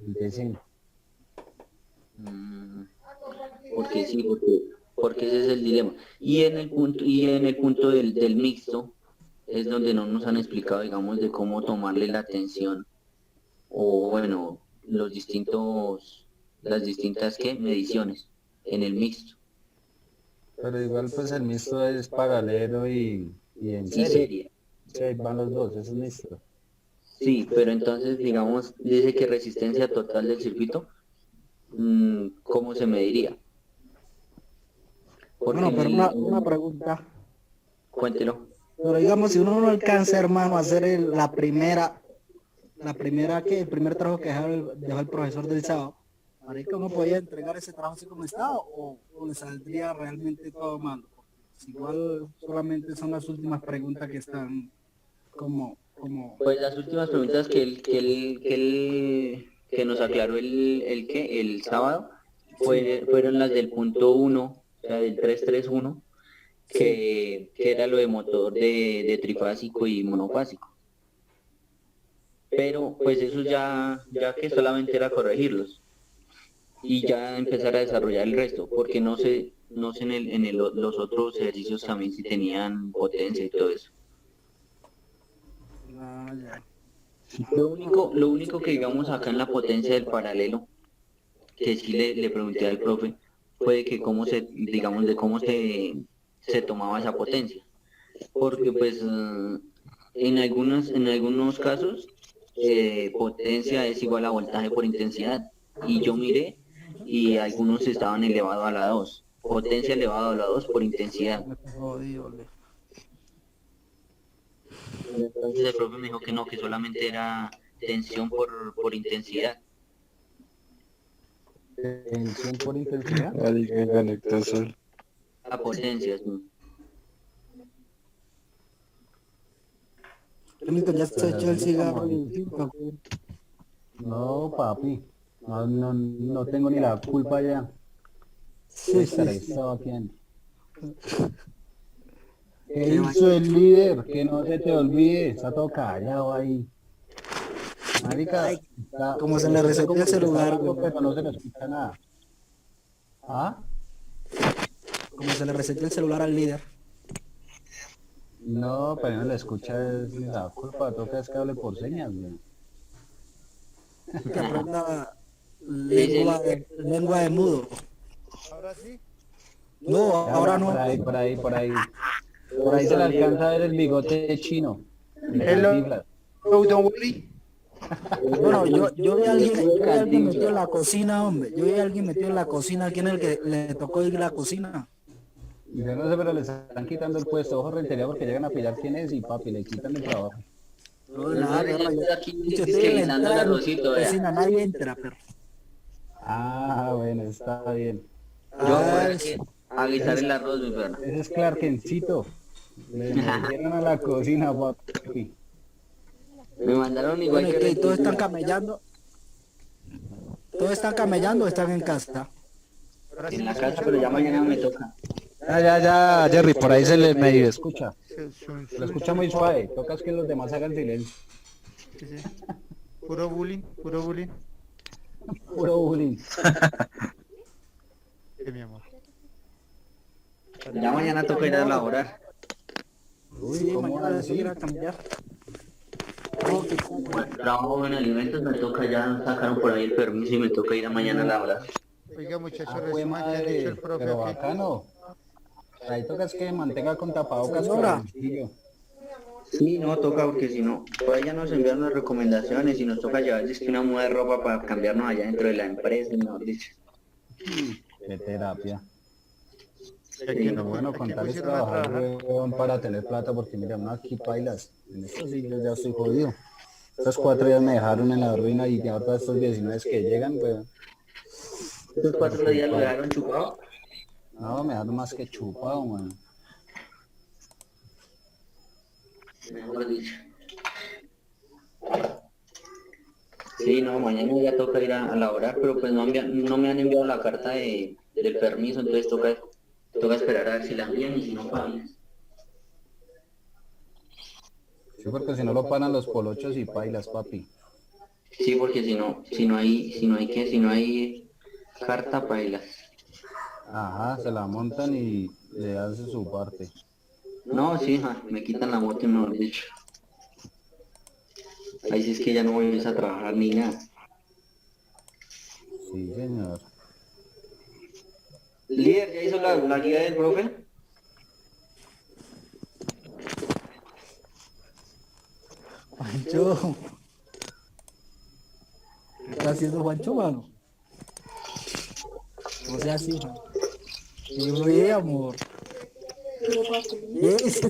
diseño. Mm, Porque sí, porque ese es el dilema. Y en el punto del mixto es donde no nos han explicado, digamos, de cómo tomarle la atención o bueno, las distintas ¿qué? Mediciones en el mixto. Pero igual pues el mixto es paralelo y en Y serie. serie. Sí, ahí van los dos, es un mixto. Sí, pero entonces, digamos, dice que resistencia total del circuito, ¿cómo se mediría? Porque Bueno, pero una pregunta. cuéntelo. Pero digamos, si uno no alcanza, hermano, a hacer el primer trabajo que dejó el profesor del sábado, marica, uno podía entregar ese trabajo así como estaba o le saldría realmente todo mal. Porque igual solamente son las últimas preguntas que están como Pues las últimas preguntas que nos aclaró el sábado fueron las del punto uno, o sea, del 331, que era lo de motor de trifásico y monofásico. Pero pues eso ya que solamente era corregirlos y ya empezar a desarrollar el resto, porque no sé los otros ejercicios también si tenían potencia y todo eso. ya. Lo único que digamos acá en la potencia del paralelo, que sí le pregunté al profe, fue de que digamos, de cómo se tomaba esa potencia. Porque pues en algunos casos potencia es igual a voltaje por intensidad. Y yo miré y algunos estaban elevados a la 2. Potencia elevado a la 2 por intensidad. Jodido, Entonces el profe me dijo que no, que solamente era tensión por intensidad. Tensión por intensidad. Alguien conectó sol. La potencia, sí. Ya se echó el cigarro y el tinto. No, papi, no tengo ni la culpa ya. Sí, Estaba aquí. ¿Qué hizo el líder? Que no se te olvide, está todo callado ahí. Marica, Como se le reseteó el celular, hablando, güey. pero no se le escucha nada. ¿Ah? Como se le reseteó el celular al líder. No, pero no le escucha es la culpa, toca es que hable por señas, güey. Que aprenda lengua de mudo. Ahora sí. No, ahora no. Por ahí. Por ahí se le alcanza a ver el bigote chino. Hello, don Willy. Bueno, yo vi a alguien metido en la cocina, hombre. Yo vi a alguien metido en la cocina. ¿A quién es el que le tocó ir a la cocina? Yo no sé, pero le están quitando el puesto, ojo rentería, porque llegan a pillar quién es y papi, le quitan el trabajo. No, nada, Yo perro, estoy aquí yo estoy en la guisando el entrada de arrocito, la vea. cocina, nadie entra, perro. Ah, bueno, está bien. Yo voy Ah, aquí a guisar el arroz, mi perro. Ese es Clarkencito. Le metieron a la cocina, papi. Me mandaron igual bueno, que ¿y qué? ¿Todos están camellando? ¿Todos están camellando o están en casa? Ahora sí en me la casa, escuchan, pero ya compañero. mañana me toca. Ya, Jerry, por ahí se le medio escucha. Sí, Lo escucha muy suave, tocas que los demás hagan silencio. sí. Puro bullying, puro bullying. Puro bullying. Mi amor. Ya mañana toca ir a laborar. Uy, Sí, ¿cómo mañana así? ir a cambiar. Bueno, trabajo en alimentos, me toca ya, sacaron por ahí el permiso y me toca ir a mañana a laborar. Oiga, muchachos, Ah, resuman qué ha dicho el madre, profe pero aquí. bacano. Ahí tocas que mantenga con tapabocas Señora. calzoncillo. Sí, no toca porque si no, por allá nos envían unas recomendaciones y nos toca llevar es que una muda de ropa para cambiarnos allá dentro de la empresa, mejor dicho. Qué terapia. ¿Y aquí Pero bueno, con tal es pusieron a trabajar, trabajar? weón, para tener plata, porque mira, no, aquí bailas. En esto sí yo ya estoy jodido. Estos 4 días me dejaron en la ruina y ahora estos 19 que llegan, weón. ¿Estos 4 días lo dejaron chupado? No, me dan más que chupado, man. Mejor dicho. Sí, no, mañana ya toca ir a laborar, pero pues no me han enviado la carta del permiso, entonces toca esperar a ver si la envían y si no, pagan. Sí, porque si no lo paran los polochos y pailas, papi. Sí, porque si no hay carta, bailas. Ajá, se la montan y le hacen su parte. No, sí, me quitan la moto, mejor dicho. Ahí sí es que ya no voy a trabajar ni nada. Sí, señor. Líder, ¿ya hizo la guía del profe? Juancho, ¿qué está haciendo Juancho, mano? No sea así, man. Sí, güey, amor. Yes.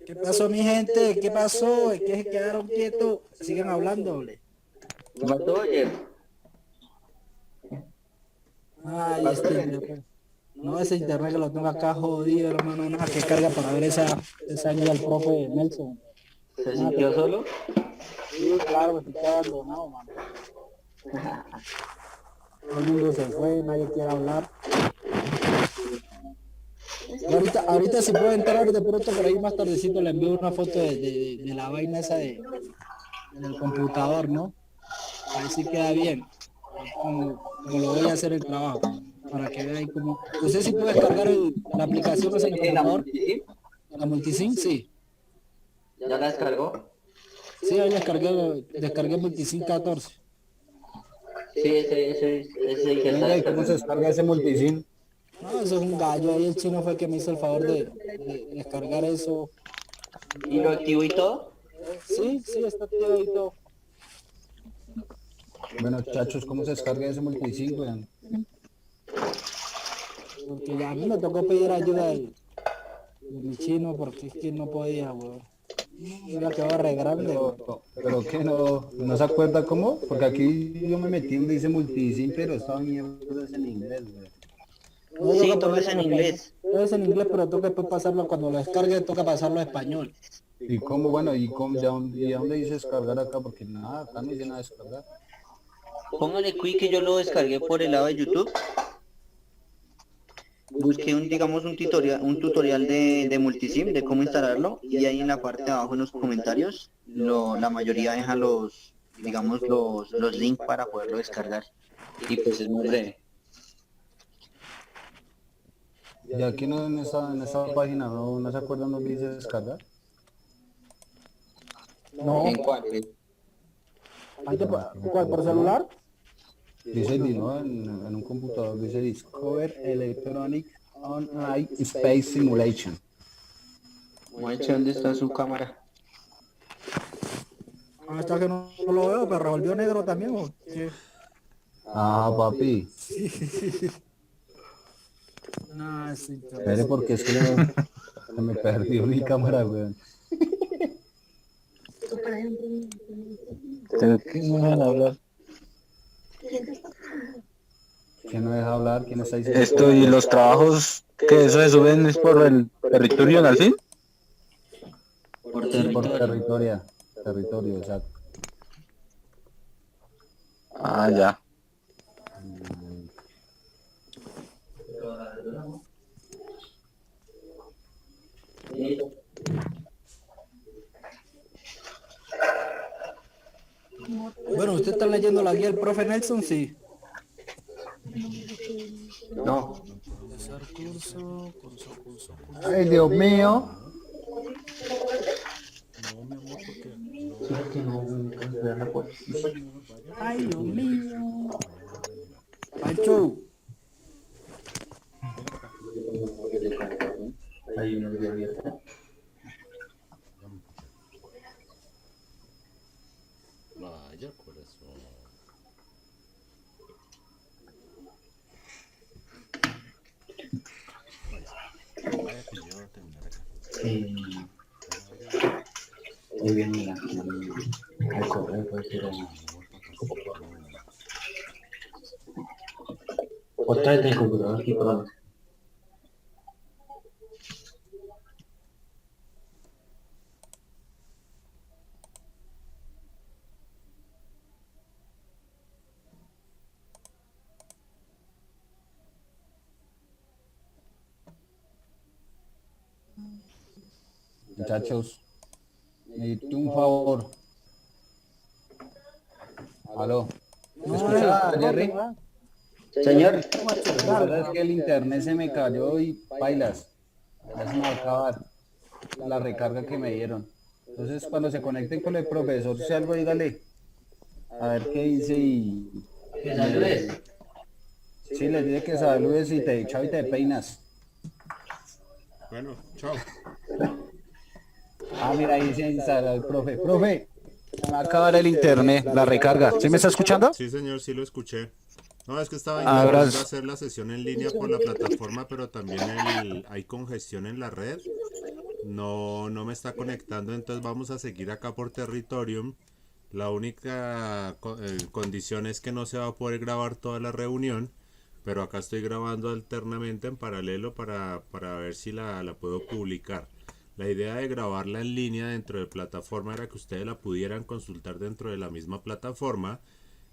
¿Qué pasó, mi gente? ¿Qué pasó? ¿Es que se quedaron quietos? Sigan hablando, ole. ¿Qué pasó, oye? Ay, este internet. No, ese internet que lo tengo acá jodido, hermano. No, que carga para ver esa guía del profe Nelson. ¿Se sintió solo? Sí, claro, me estoy abandonado, mano. Todo el mundo se fue, nadie quiere hablar. Y ahorita si puedo entrar de pronto por ahí más tardecito le envío una foto de la vaina esa del computador, ¿no? A ver si queda bien. Como lo voy a hacer el trabajo. Para que vean cómo. ¿Usted sí puede descargar la aplicación esa en el computador? ¿La Multisync? Sí. ¿Ya la descargó? Sí, ahí descargué Multisync 14. Sí, ese que está Venga, ¿y cómo se descargando. descarga ese multisim? No, eso es un gallo. Ahí el chino fue el que me hizo el favor de descargar eso. ¿Y lo activó y todo? Sí, sí, está todo y todo. Bueno, chachos, ¿cómo se descarga ese multisim, weón? Porque ya a mí me tocó pedir ayuda de mi chino porque es que no podía, weón. Ya quedó re grande, weón. Pero que no se acuerda cómo, porque aquí yo me metí donde dice multisim, pero esta mierda es en inglés, weón. No, Sí, toca todo ponerlo es en inglés. Todo es en inglés, pero toca después pasarlo, cuando lo descargue, toca pasarlo a español. Y cómo, bueno, y a dónde dice descargar acá, porque nada, acá no dice nada de descargar. Póngale quick que yo lo descargué por el lado de YouTube. Busqué digamos un tutorial de Multisim, de cómo instalarlo, y ahí en la parte de abajo en los comentarios, la mayoría deja digamos, los links para poderlo descargar. Y pues es muy breve. Y aquí no, en esa página no se acuerdan dónde dice descargar. No, ¿En cuál? ¿cuál? ¿Por celular? Dice, ¿no? En un computador dice Discover Electronic Online Space Simulation. Mueche, ¿dónde está su cámara? Hasta que no lo veo, pero revolvió negro también, ¿o qué? Ah, papi. No, sí, Espere, porque es que se me perdió mi cámara, weón. Pero que no van a hablar. ¿Quién no deja hablar? ¿Quién está diciendo? Esto y los trabajos que eso se suben es por el territorio al fin. Por Sí, por territorio. territorio, exacto. Ah, ya. Bueno, ¿usted está leyendo la guía del profe Nelson? Sí. No. Ay, Dios mío. Sí, porque no ver la puerta. Ay, Dios mío. Pancho, Hay unos de abierta. vaya, corazón. Vaya que yo voy a terminar acá. Muy bien, mira, al correo puede ser otra vez del computador aquí, perdón. Muchachos, necesito un favor. Aló. ¿Me escucha, Jerry? Señor, La verdad es que el internet se me cayó y bailas. Ya se me va a acabar la recarga que me dieron. Entonces, cuando se conecten con el profesor, si algo, dígale. A ver qué dice y... que saludes. Sí, les dije que saludes y te chao y te peinas. Bueno, chao. Ah, mira, ahí se instala el profe. Profe, se me va a acabar el internet, la recarga. ¿Sí me está escuchando? Sí, señor, sí lo escuché. No, es que estaba Ah, intentando gracias. hacer la sesión en línea por la plataforma, pero también hay congestión en la red. No me está conectando, entonces vamos a seguir acá por Territorium. La única condición es que no se va a poder grabar toda la reunión, pero acá estoy grabando alternamente en paralelo para ver si la puedo publicar. La idea de grabarla en línea dentro de plataforma era que ustedes la pudieran consultar dentro de la misma plataforma.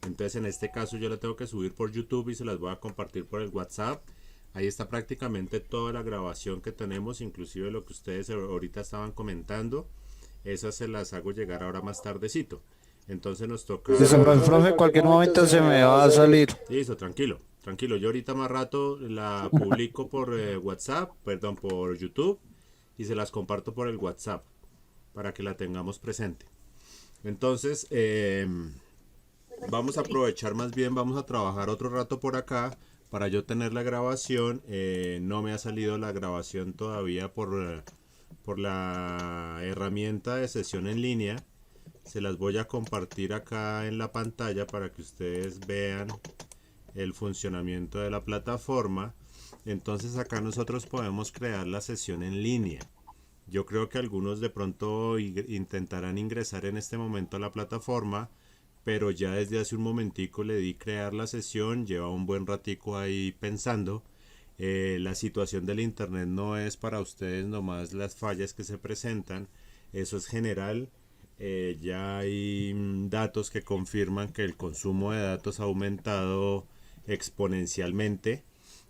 Entonces en este caso yo la tengo que subir por YouTube y se las voy a compartir por el WhatsApp. Ahí está prácticamente toda la grabación que tenemos, inclusive lo que ustedes ahorita estaban comentando. Esas se las hago llegar ahora más tardecito. Entonces nos toca... Profe, en cualquier momento se me va a salir. Listo, tranquilo, tranquilo. Yo ahorita más rato la publico por WhatsApp, perdón, por YouTube, y se las comparto por el WhatsApp para que la tengamos presente. Entonces, vamos a aprovechar más bien, vamos a trabajar otro rato por acá para yo tener la grabación. No me ha salido la grabación todavía por la herramienta de sesión en línea. Se las voy a compartir acá en la pantalla para que ustedes vean el funcionamiento de la plataforma. Entonces acá nosotros podemos crear la sesión en línea. Yo creo que algunos de pronto intentarán ingresar en este momento a la plataforma, pero ya desde hace un momentico le di crear la sesión, lleva un buen ratico ahí pensando. La situación del internet no es para ustedes nomás las fallas que se presentan, eso es general. Ya hay datos que confirman que el consumo de datos ha aumentado exponencialmente,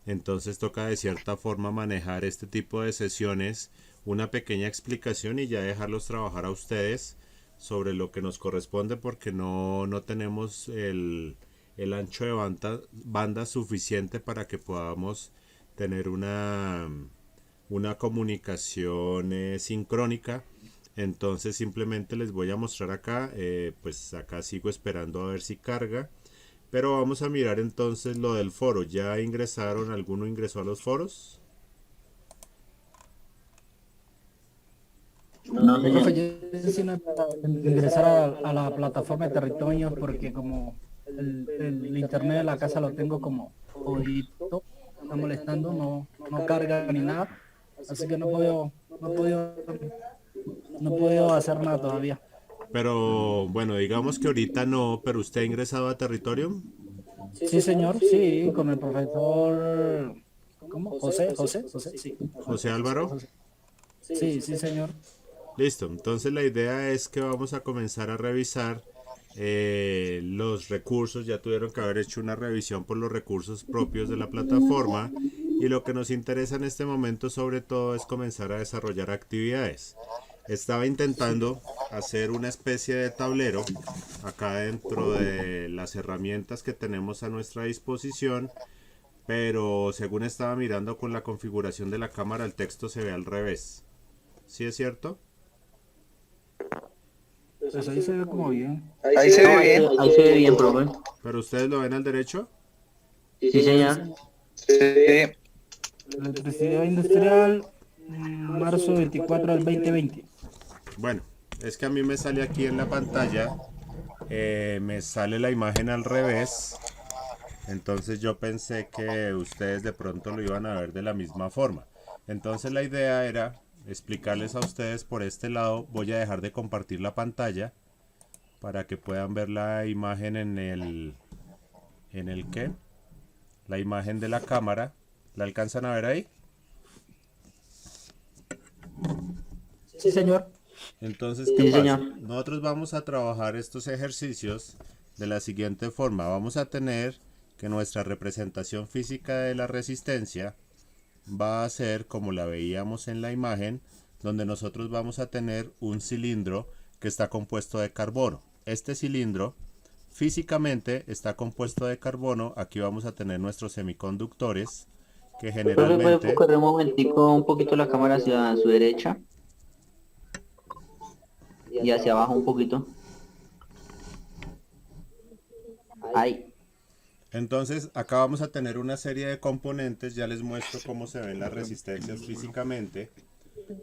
entonces toca de cierta forma manejar este tipo de sesiones, una pequeña explicación y ya dejarlos trabajar a ustedes sobre lo que nos corresponde, porque no tenemos el ancho de banda suficiente para que podamos tener una comunicación sincrónica. Entonces simplemente les voy a mostrar acá, pues acá sigo esperando a ver si carga, pero vamos a mirar entonces lo del foro. ¿Ya ingresaron? ¿Alguno ingresó a los foros? No, señor. Profe, yo necesito ingresar a la plataforma de territorios porque como el internet de la casa lo tengo como jodidito, está molestando, no carga ni nada, así que no puedo hacer nada todavía. Pero bueno, digamos que ahorita no, pero usted ha ingresado a Territorium. Sí, señor, sí, con el profesor, ¿cómo? José, sí. José Álvaro. Sí, señor. Listo, entonces la idea es que vamos a comenzar a revisar los recursos. Ya tuvieron que haber hecho una revisión por los recursos propios de la plataforma, y lo que nos interesa en este momento sobre todo es comenzar a desarrollar actividades. Estaba intentando hacer una especie de tablero acá dentro de las herramientas que tenemos a nuestra disposición, pero según estaba mirando con la configuración de la cámara, el texto se ve al revés. ¿Sí es cierto? Pues ahí se ve como bien. Ahí se ve bien. Ahí se ve bien, profe. ¿Pero ustedes lo ven al derecho? Sí, señor. Sí. Electricidad industrial, marzo 24 del 2020. Bueno, es que a mí me sale aquí en la pantalla me sale la imagen al revés. Entonces yo pensé que ustedes de pronto lo iban a ver de la misma forma. Entonces la idea era explicarles a ustedes por este lado. Voy a dejar de compartir la pantalla para que puedan ver la imagen en el ¿qué? La imagen de la cámara. ¿La alcanzan a ver ahí? Sí, señor. Entonces, Sí, ¿qué pasa? señor. Nosotros vamos a trabajar estos ejercicios de la siguiente forma. Vamos a tener que nuestra representación física de la resistencia va a ser como la veíamos en la imagen, donde nosotros vamos a tener un cilindro que está compuesto de carbono. Este cilindro físicamente está compuesto de carbono. Aquí vamos a tener nuestros semiconductores que Profe, ¿puede generalmente... correr un momentico un poquito la cámara hacia su derecha? Y hacia abajo un poquito. Ahí. Entonces acá vamos a tener una serie de componentes. Ya les muestro cómo se ven las resistencias físicamente.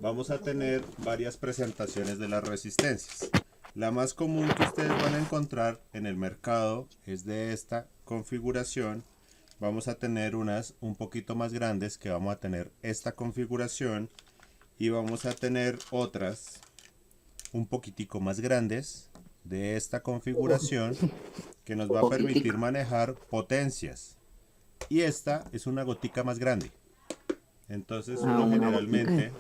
Vamos a tener varias presentaciones de las resistencias. La más común que ustedes van a encontrar en el mercado es de esta configuración. Vamos a tener unas un poquito más grandes, que vamos a tener esta configuración, y vamos a tener otras un poquitico más grandes de esta configuración, que nos va a permitir manejar potencias. Y esta es una gotica más grande. Entonces uno generalmente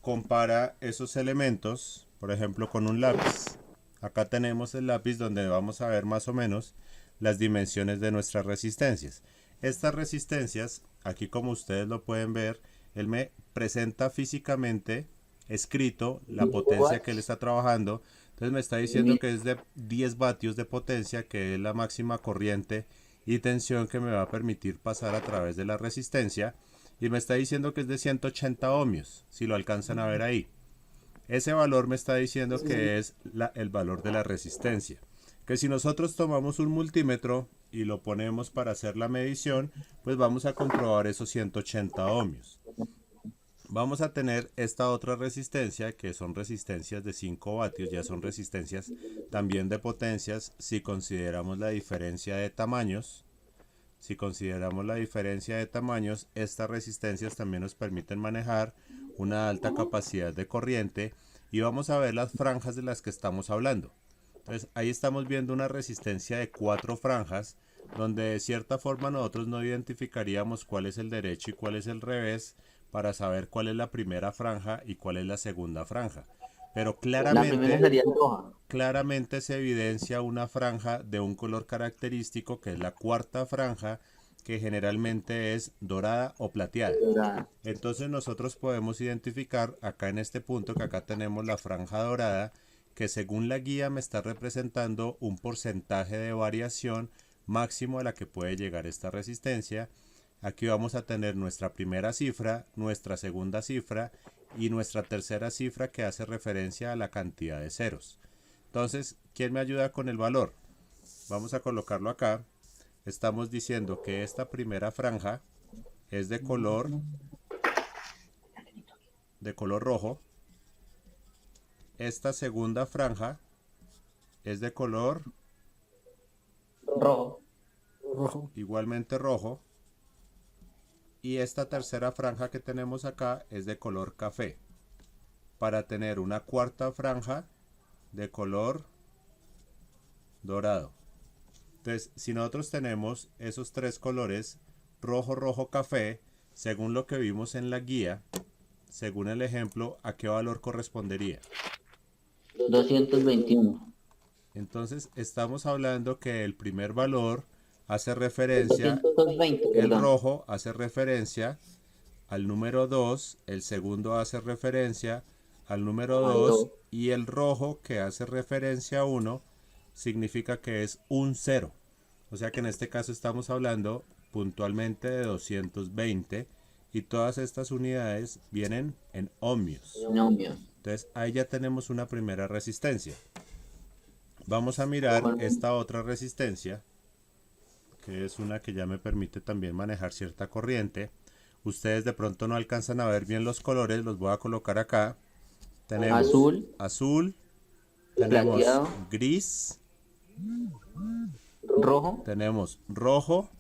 compara esos elementos, por ejemplo, con un lápiz. Acá tenemos el lápiz donde vamos a ver más o menos las dimensiones de nuestras resistencias. Estas resistencias, aquí como ustedes lo pueden ver, él me presenta físicamente escrito la potencia que él está trabajando. Entonces me está diciendo que es de 10 vatios de potencia, que es la máxima corriente y tensión que me va a permitir pasar a través de la resistencia. Y me está diciendo que es de 180 ohmios, si lo alcanzan a ver ahí. Ese valor me está diciendo que es el valor de la resistencia. Que si nosotros tomamos un multímetro y lo ponemos para hacer la medición, pues vamos a comprobar esos 180 ohmios. Vamos a tener esta otra resistencia, que son resistencias de 5 vatios, ya son resistencias también de potencias. Si consideramos la diferencia de tamaños, estas resistencias también nos permiten manejar una alta capacidad de corriente, y vamos a ver las franjas de las que estamos hablando. Entonces ahí estamos viendo una resistencia de 4 franjas, donde de cierta forma nosotros no identificaríamos cuál es el derecho y cuál es el revés, para saber cuál es la primera franja y cuál es la segunda franja. Pero La primera sería roja. claramente se evidencia una franja de un color característico, que es la cuarta franja, que generalmente es dorada o plateada. Entonces nosotros podemos identificar acá en este punto, que acá tenemos la franja dorada, que según la guía me está representando un porcentaje de variación máximo a la que puede llegar esta resistencia. Aquí vamos a tener nuestra primera cifra, nuestra segunda cifra y nuestra tercera cifra, que hace referencia a la cantidad de ceros. Entonces, ¿quién me ayuda con el valor? Vamos a colocarlo acá. Estamos diciendo que esta primera franja es de color rojo. Esta segunda franja es de color Rojo. igualmente rojo. Y esta tercera franja que tenemos acá es de color café, para tener una cuarta franja de color dorado. Entonces, si nosotros tenemos esos tres colores, rojo, rojo, café, según lo que vimos en la guía, según el ejemplo, ¿a qué valor correspondería? 221. Entonces, estamos hablando que el primer valor hace referencia, 220, el perdón. rojo hace referencia al número 2, el segundo hace referencia al número 2, y el rojo, que hace referencia a 1, significa que es un 0. O sea que en este caso estamos hablando puntualmente de 220, y todas estas unidades vienen en ohmios. Entonces ahí ya tenemos una primera resistencia. Vamos a mirar esta otra resistencia, que es una que ya me permite también manejar cierta corriente. Ustedes de pronto no alcanzan a ver bien los colores, los voy a colocar acá. Tenemos azul, tenemos plateado, gris, rojo tenemos rojo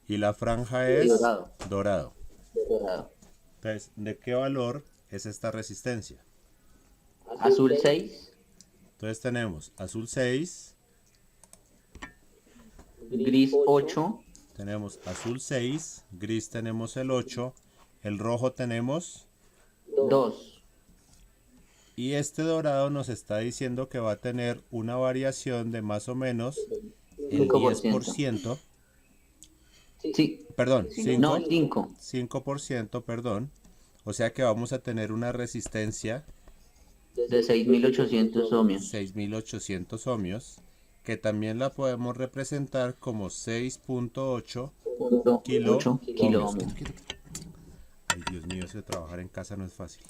y la franja y es dorado. dorado. Dorado. Entonces, ¿de qué valor es esta resistencia? Azul 6, Entonces tenemos azul 6, gris 8, tenemos azul 6, gris tenemos el 8, el rojo tenemos 2. y este dorado nos está diciendo que va a tener una variación de más o menos el 10%, Sí, perdón, no, 5, 5 5%, perdón. O sea que vamos a tener una resistencia de 6.800 ohmios. 6800 ohmios, que también la podemos representar como 6.8 kilo 8 kilo ohmios. Ay, Dios mío, eso de trabajar en casa no es fácil.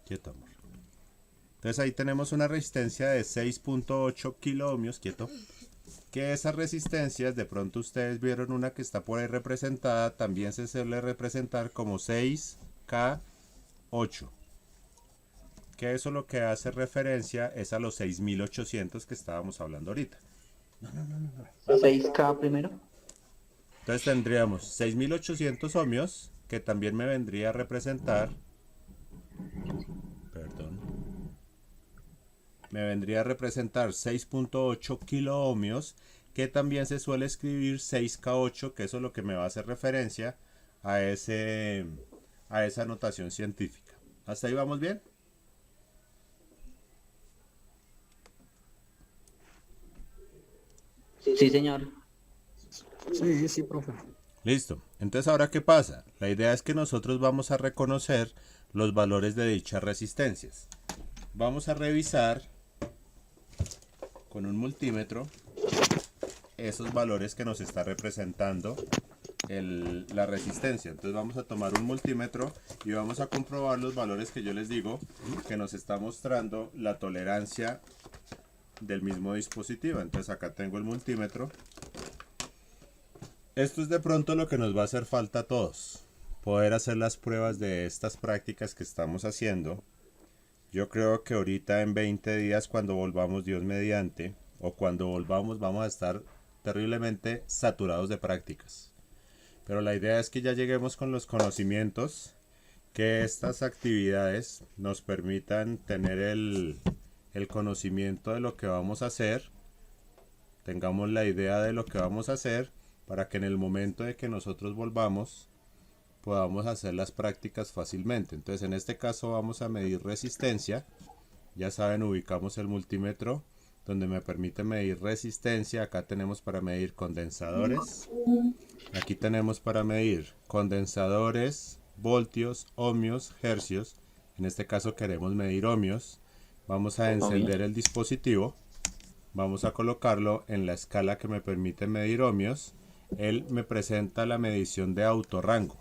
Quieto, amor. Entonces ahí tenemos una resistencia de 6.8 kilo ohmios, quieto. Que esas resistencias, de pronto ustedes vieron una que está por ahí representada, también se suele representar como 6K8. Que eso lo que hace referencia es a los 6800 que estábamos hablando ahorita. 6K primero. Entonces tendríamos 6800 ohmios, que también me vendría a representar, me vendría a representar 6.8 kilo ohmios, que también se suele escribir 6K8, que eso es lo que me va a hacer referencia a esa notación científica. ¿Hasta ahí vamos bien? Sí, señor. Sí, sí, profe. Listo. Entonces, ¿ahora qué pasa? La idea es que nosotros vamos a reconocer los valores de dichas resistencias. Vamos a revisar con un multímetro esos valores que nos está representando la resistencia. Entonces vamos a tomar un multímetro y vamos a comprobar los valores que yo les digo que nos está mostrando la tolerancia del mismo dispositivo. Entonces acá tengo el multímetro. Esto es de pronto lo que nos va a hacer falta a todos, poder hacer las pruebas de estas prácticas que estamos haciendo. Yo creo que ahorita en 20 días, cuando volvamos, Dios mediante, o cuando volvamos, vamos a estar terriblemente saturados de prácticas. Pero la idea es que ya lleguemos con los conocimientos, que estas actividades nos permitan tener el conocimiento de lo que vamos a hacer, tengamos la idea de lo que vamos a hacer, para que en el momento de que nosotros volvamos podamos hacer las prácticas fácilmente. Entonces en este caso vamos a medir resistencia. Ya saben, ubicamos el multímetro donde me permite medir resistencia. Acá tenemos para medir condensadores, aquí tenemos para medir condensadores, voltios, ohmios, hercios. En este caso queremos medir ohmios. Vamos a encender el dispositivo, vamos a colocarlo en la escala que me permite medir ohmios. Él me presenta la medición de autorrango.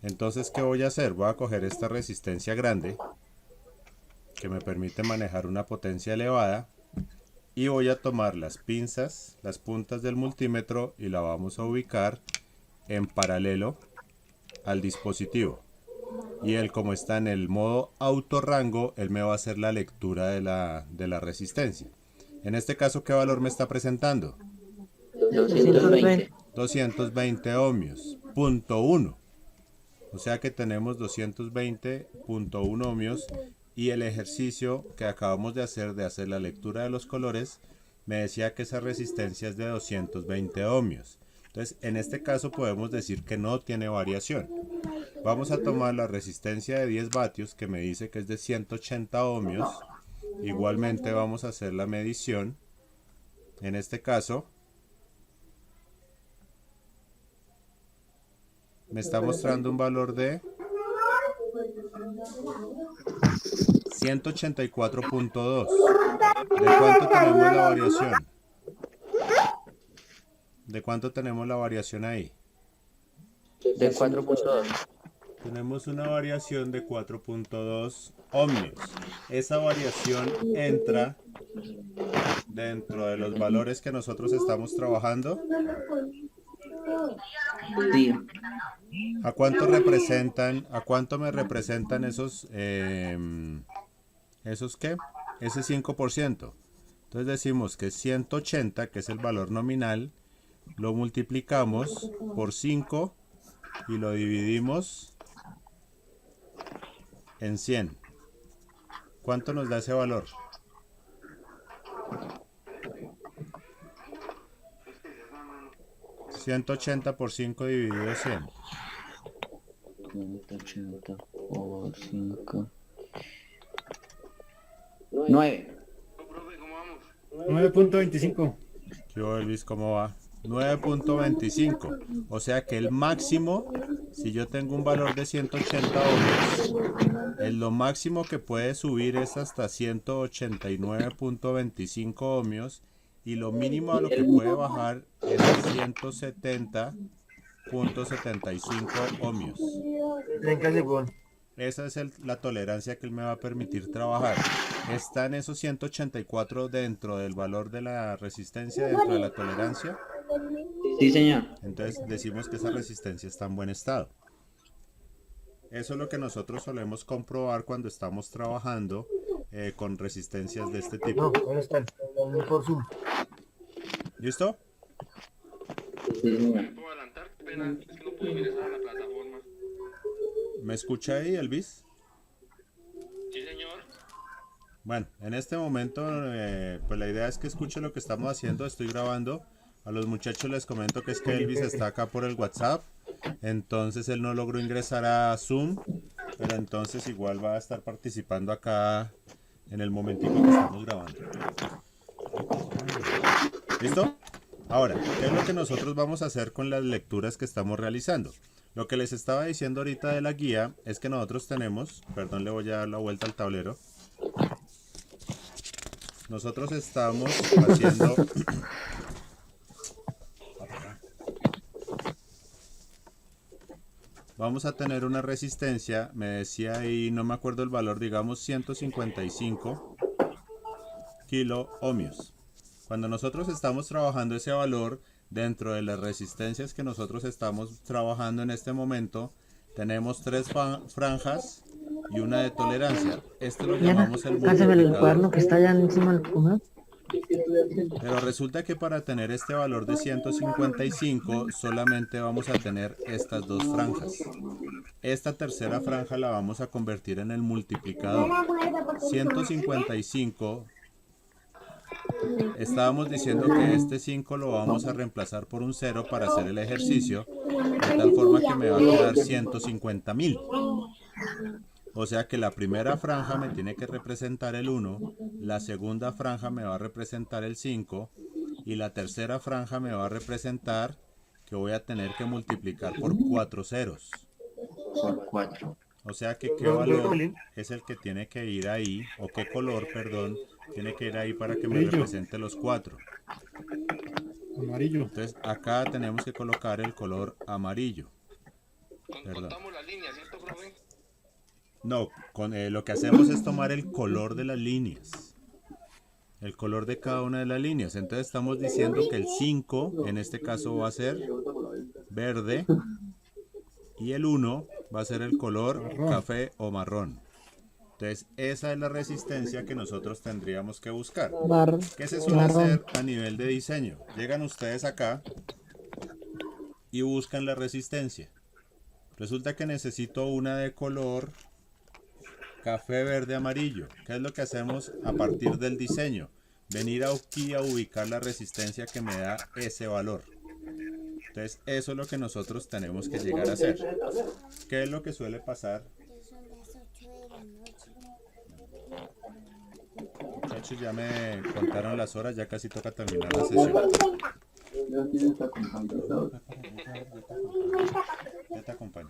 Entonces, ¿qué voy a hacer? Voy a coger esta resistencia grande que me permite manejar una potencia elevada y voy a tomar las pinzas, las puntas del multímetro, y la vamos a ubicar en paralelo al dispositivo. Y él, como está en el modo autorrango, él me va a hacer la lectura de la resistencia. En este caso, ¿qué valor me está presentando? 220. 220 ohmios, punto 1. O sea que tenemos 220.1 ohmios, y el ejercicio que acabamos de hacer la lectura de los colores me decía que esa resistencia es de 220 ohmios. Entonces en este caso podemos decir que no tiene variación. Vamos a tomar la resistencia de 10 vatios que me dice que es de 180 ohmios. Igualmente vamos a hacer la medición. En este caso me está mostrando un valor de 184.2. ¿De cuánto tenemos la variación? ¿De cuánto tenemos la variación ahí? De 4.2. Tenemos una variación de 4.2 ohmios. Esa variación entra dentro de los valores que nosotros estamos trabajando. Sí. ¿A cuánto me representan esos ¿Eso es qué? Ese 5%. Entonces decimos que 180, que es el valor nominal, lo multiplicamos por 5 y lo dividimos en 100. ¿Cuánto nos da ese valor? ¿180 por 5 dividido 100? 180 por 5. 9. 9.25. ¿Qué hubo, Elvis? ¿Cómo va? 9.25. O sea que el máximo, si yo tengo un valor de 180 ohmios, lo máximo que puede subir es hasta 189.25 ohmios y lo mínimo a lo que puede bajar es a 170.75 ohmios. Esa es la tolerancia que él me va a permitir trabajar. ¿Está en esos 184 dentro del valor de la resistencia, dentro de la tolerancia? Sí, señor. Entonces decimos que esa resistencia está en buen estado. Eso es lo que nosotros solemos comprobar cuando estamos trabajando con resistencias de este tipo. ¿Listo? Sí, señor. ¿Me escucha ahí, Elvis? Sí, señor. Bueno, en este momento, pues la idea es que escuche lo que estamos haciendo. Estoy grabando. A los muchachos les comento que es que Elvis está acá por el WhatsApp. Entonces él no logró ingresar a Zoom. Pero entonces igual va a estar participando acá en el momentico que estamos grabando. ¿Listo? Ahora, ¿qué es lo que nosotros vamos a hacer con las lecturas que estamos realizando? Lo que les estaba diciendo ahorita de la guía es que nosotros tenemos, perdón, le voy a dar la vuelta al tablero. Nosotros estamos haciendo... Vamos a tener una resistencia, me decía ahí, no me acuerdo el valor, digamos 155 kilo ohmios. Cuando nosotros estamos trabajando ese valor dentro de las resistencias que nosotros estamos trabajando en este momento, tenemos 3 franjas y una de tolerancia. Esto lo llamamos el Pásame el multiplicador. cuaderno que está allá encima del comedor. Pero resulta que para tener este valor de 155 solamente vamos a tener estas 2 franjas. Esta tercera franja la vamos a convertir en el multiplicador. 155. Estábamos diciendo que este 5 lo vamos a reemplazar por un 0 para hacer el ejercicio, de tal forma que me va a quedar 150.000. O sea que la primera franja me tiene que representar el 1, la segunda franja me va a representar el 5 y la tercera franja me va a representar que voy a tener que multiplicar por 4 ceros. Por 4. O sea que qué valor es el que tiene que ir ahí, o qué color, perdón, tiene que ir ahí para que me represente los 4. Amarillo. Entonces acá tenemos que colocar el color amarillo. Perdón. Contamos las líneas, ¿cierto, profe? No, lo que hacemos es tomar el color de las líneas. El color de cada una de las líneas. Entonces estamos diciendo que el 5 en este caso va a ser verde y el 1 va a ser el color café o marrón. Entonces esa es la resistencia que nosotros tendríamos que buscar. ¿Qué se suele hacer a nivel de diseño? Llegan ustedes acá y buscan la resistencia. Resulta que necesito una de color café, verde, amarillo. ¿Qué es lo que hacemos a partir del diseño? Venir aquí a ubicar la resistencia que me da ese valor. Entonces eso es lo que nosotros tenemos que llegar a hacer. ¿Qué es lo que suele pasar? Muchachos, ya me contaron las horas, ya casi toca terminar la sesión. Ya te acompaño.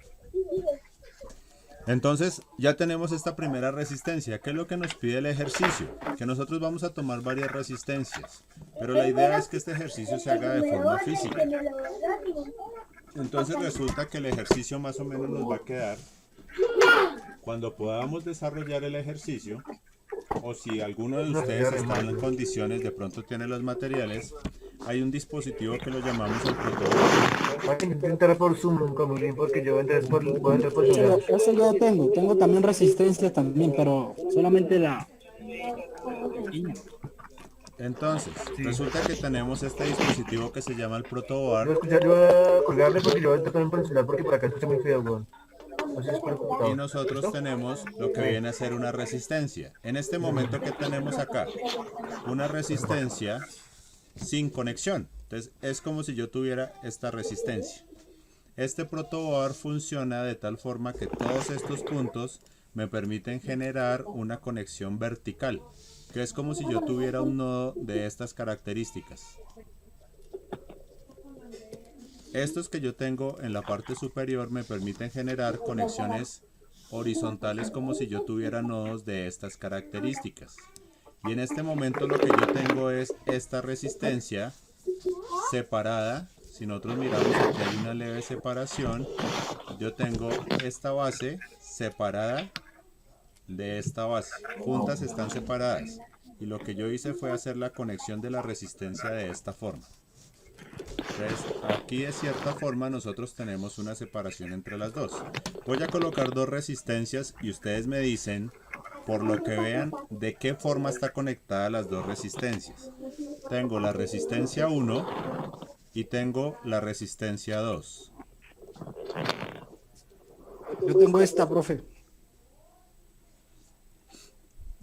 Entonces ya tenemos esta primera resistencia. ¿Qué es lo que nos pide el ejercicio? Que nosotros vamos a tomar varias resistencias, pero la idea es que este ejercicio se haga de forma física. Entonces resulta que el ejercicio más o menos nos va a quedar cuando podamos desarrollar el ejercicio, o si alguno de ustedes está en condiciones, de pronto tiene los materiales, hay un dispositivo que lo llamamos el protocolo. Voy a intentar por Zoom, porque yo voy a entrar por Zoom. Eso yo tengo también resistencia también, pero solamente la Entonces, resulta que tenemos este dispositivo que se llama el protoboard Yo voy a colgarle porque yo estoy también por el celular porque por acá escucha muy feo, weón. Entonces, por el y computador. nosotros tenemos lo que viene a ser una resistencia. En este momento que tenemos acá, una resistencia sin conexión. Entonces es como si yo tuviera esta resistencia. Este protoboard funciona de tal forma que todos estos puntos me permiten generar una conexión vertical, que es como si yo tuviera un nodo de estas características. Estos que yo tengo en la parte superior me permiten generar conexiones horizontales como si yo tuviera nodos de estas características. Y en este momento lo que yo tengo es esta resistencia separada. Si nosotros miramos, aquí hay una leve separación. Yo tengo esta base separada de esta base. Juntas están separadas. Y lo que yo hice fue hacer la conexión de la resistencia de esta forma. Entonces, aquí de cierta forma nosotros tenemos una separación entre las dos. Voy a colocar dos resistencias y ustedes me dicen, por lo que vean, de qué forma está conectada las dos resistencias. Tengo la resistencia 1 y tengo la resistencia 2. Yo tengo esta, profe.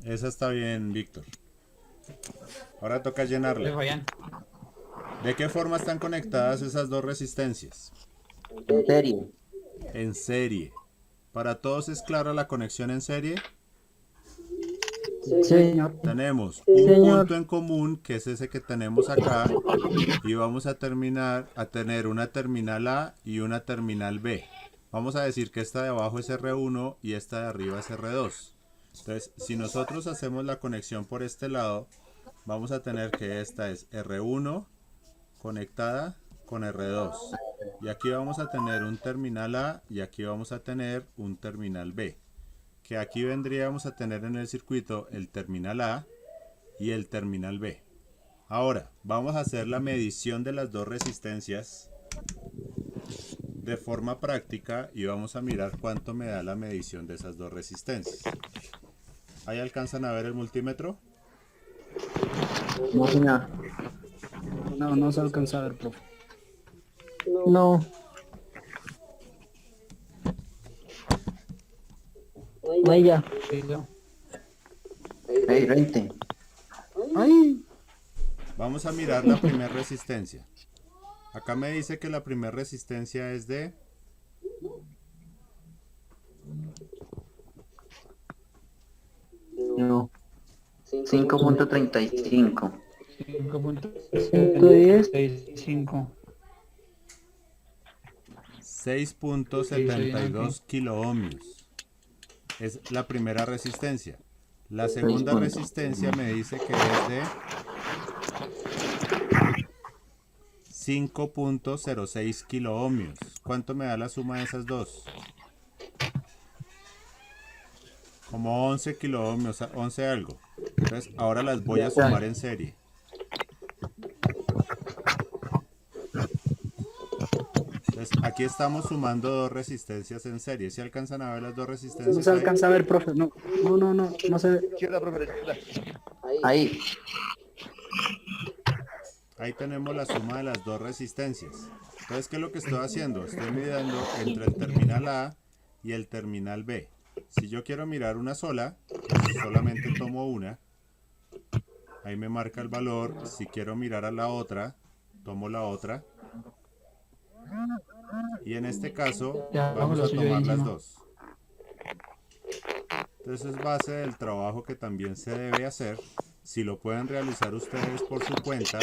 Esa está bien, Víctor. Ahora toca llenarla. ¿De qué forma están conectadas esas dos resistencias? En serio. En serie. ¿Para todos es clara la conexión en serie? Sí, señor. Tenemos Sí, un señor. punto en común, que es ese que tenemos acá, y vamos a tener una terminal A y una terminal B. Vamos a decir que esta de abajo es R1 y esta de arriba es R2. Entonces, si nosotros hacemos la conexión por este lado, vamos a tener que esta es R1 conectada con R2. Y aquí vamos a tener un terminal A y aquí vamos a tener un terminal B. Que aquí vendríamos a tener en el circuito el terminal A y el terminal B. Ahora, vamos a hacer la medición de las dos resistencias de forma práctica y vamos a mirar cuánto me da la medición de esas dos resistencias. ¿Ahí alcanzan a ver el multímetro? No, señor. No, no se alcanza a ver, profe. No. Ahí ya. Hey, 20. ¡Ay! Vamos a mirar la primera resistencia. Acá me dice que la primera resistencia es de... No. 5.35. 110. 5. 6.72 kiloohmios. Es la primera resistencia. La segunda resistencia me dice que es de 5.06 kiloohmios. ¿Cuánto me da la suma de esas dos? Como 11 kiloohmios, 11 algo. Entonces ahora las voy a sumar en serie. Entonces aquí estamos sumando dos resistencias en serie. ¿Se alcanzan a ver las dos resistencias? No se ahí? alcanza a ver, profe. No, no, no, no, no se ve. Izquierda, profe, izquierda. Ahí. Ahí tenemos la suma de las dos resistencias. Entonces, ¿qué es lo que estoy haciendo? Estoy midiendo entre el terminal A y el terminal B. Si yo quiero mirar una sola, pues solamente tomo una. Ahí me marca el valor. Si quiero mirar a la otra, tomo la otra. Y en este caso, Ya, vamos lo a suyo tomar ahí las encima. dos. Entonces es base del trabajo que también se debe hacer. Si lo pueden realizar ustedes por su cuenta,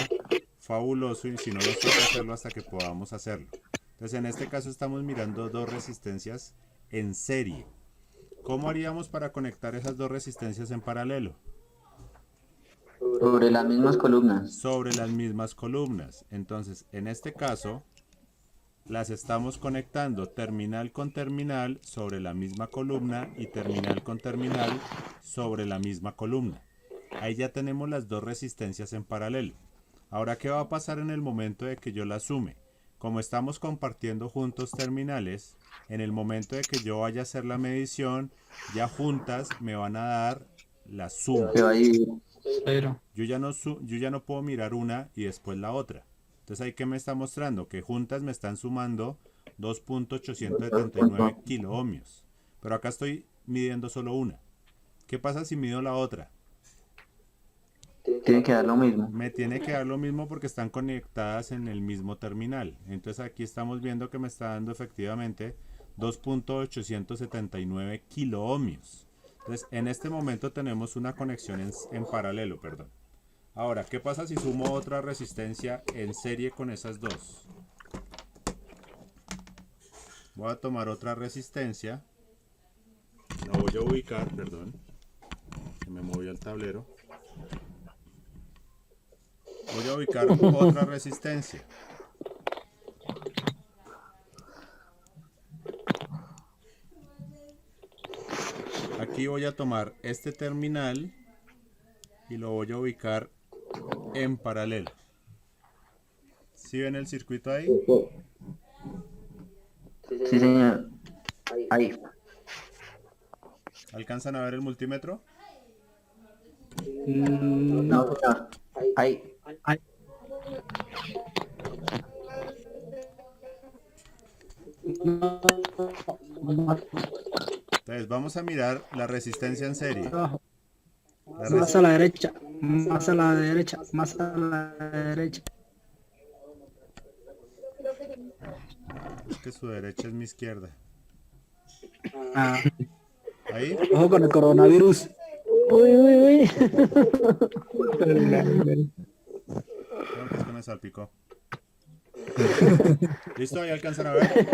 fabuloso, y si no, los toca hacerlo hasta que podamos hacerlo. Entonces en este caso estamos mirando dos resistencias en serie. ¿Cómo haríamos para conectar esas dos resistencias en paralelo? Sobre las mismas columnas. Sobre las mismas columnas. Entonces en este caso las estamos conectando terminal con terminal sobre la misma columna y terminal con terminal sobre la misma columna. Ahí ya tenemos las dos resistencias en paralelo. Ahora, ¿qué va a pasar en el momento de que yo las sume? Como estamos compartiendo juntos terminales, en el momento de que yo vaya a hacer la medición, ya juntas me van a dar la suma. Pero ahí, Pero, Yo ya no puedo mirar una y después la otra. Entonces ahí que me está mostrando que juntas me están sumando 2.879 kiloohmios. Pero acá estoy midiendo solo una. ¿Qué pasa si mido la otra? tiene que dar lo mismo. Me tiene que dar lo mismo porque están conectadas en el mismo terminal. Entonces aquí estamos viendo que me está dando efectivamente 2.879 kiloohmios. Entonces en este momento tenemos una conexión en paralelo, perdón. Ahora, ¿qué pasa si sumo otra resistencia en serie con esas dos? Voy a tomar otra resistencia. La voy a ubicar, perdón. Se me movió el tablero. Voy a ubicar otra resistencia. Aquí voy a tomar este terminal y lo voy a ubicar en paralelo. ¿Sí ven el circuito ahí? Sí, señor. Ahí. ¿Alcanzan a ver el multímetro? No, señor. Ahí. Entonces vamos a mirar la resistencia en serie. Abajo. La Más a la derecha. Más a la derecha. Más a la derecha. Es que su derecha es mi izquierda. Ah, Ahí. ojo con el coronavirus. Uy, uy, uy. Creo que es que me salpicó. ¿Listo? ¿Ahí alcanzan a ver?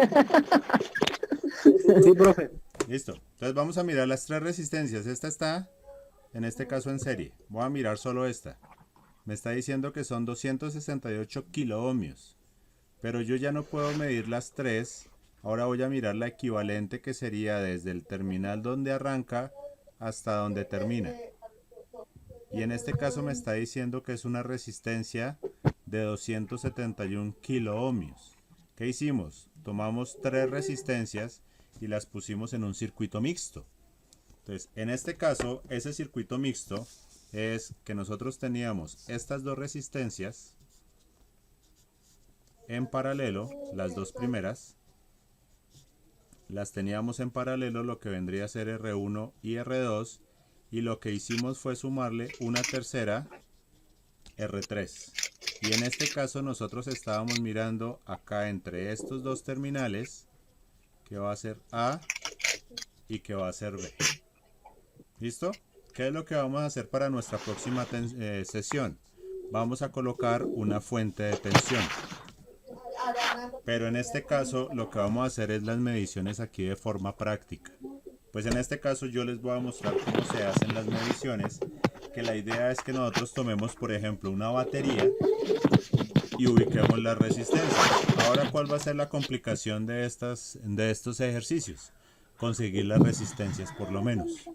Sí, profe. Listo. Entonces vamos a mirar las tres resistencias. Esta está, en este caso, en serie. Voy a mirar solo esta. Me está diciendo que son 268 kiloohmios. Pero yo ya no puedo medir las tres. Ahora voy a mirar la equivalente, que sería desde el terminal donde arranca hasta donde termina. Y en este caso me está diciendo que es una resistencia de 271 kiloohmios. ¿Qué hicimos? Tomamos tres resistencias y las pusimos en un circuito mixto. Entonces, en este caso, ese circuito mixto es que nosotros teníamos estas dos resistencias en paralelo, las dos primeras, las teníamos en paralelo, lo que vendría a ser R1 y R2, y lo que hicimos fue sumarle una tercera, R3. Y en este caso nosotros estábamos mirando acá entre estos dos terminales, que va a ser A y que va a ser B. ¿Listo? ¿Qué es lo que vamos a hacer para nuestra próxima sesión? Vamos a colocar una fuente de tensión. Pero en este caso lo que vamos a hacer es las mediciones aquí de forma práctica. Pues en este caso yo les voy a mostrar cómo se hacen las mediciones, que la idea es que nosotros tomemos, por ejemplo, una batería y ubiquemos las resistencias. Ahora, ¿cuál va a ser la complicación de estos ejercicios? Conseguir las resistencias por lo menos.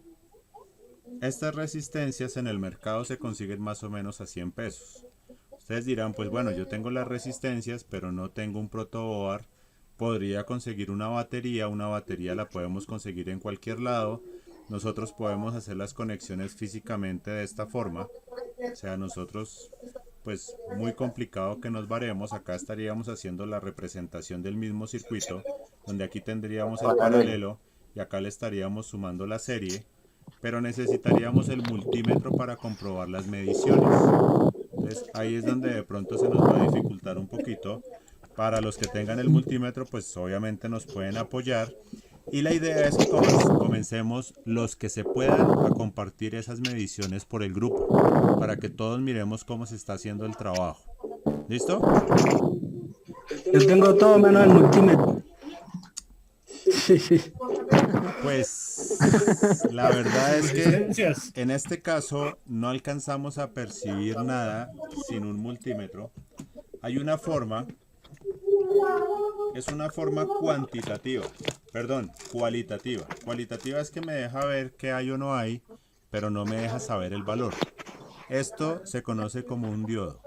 Estas resistencias en el mercado se consiguen más o menos a 100 pesos. Ustedes dirán, pues bueno, yo tengo las resistencias, pero no tengo un protoboard. Podría conseguir una batería la podemos conseguir en cualquier lado. Nosotros podemos hacer las conexiones físicamente de esta forma. O sea, nosotros, pues muy complicado que nos varemos. Acá estaríamos haciendo la representación del mismo circuito, donde aquí tendríamos el paralelo y acá le estaríamos sumando la serie. Pero necesitaríamos el multímetro para comprobar las mediciones. Entonces ahí es donde de pronto se nos va a dificultar un poquito. Para los que tengan el multímetro, pues obviamente nos pueden apoyar. Y la idea es que comencemos los que se puedan a compartir esas mediciones por el grupo, para que todos miremos cómo se está haciendo el trabajo. ¿Listo? Yo tengo todo menos el multímetro. Pues la verdad es que en este caso no alcanzamos a percibir nada sin un multímetro. Hay una forma, es una forma cualitativa. Cualitativa es que me deja ver qué hay o no hay, pero no me deja saber el valor. Esto se conoce como un diodo,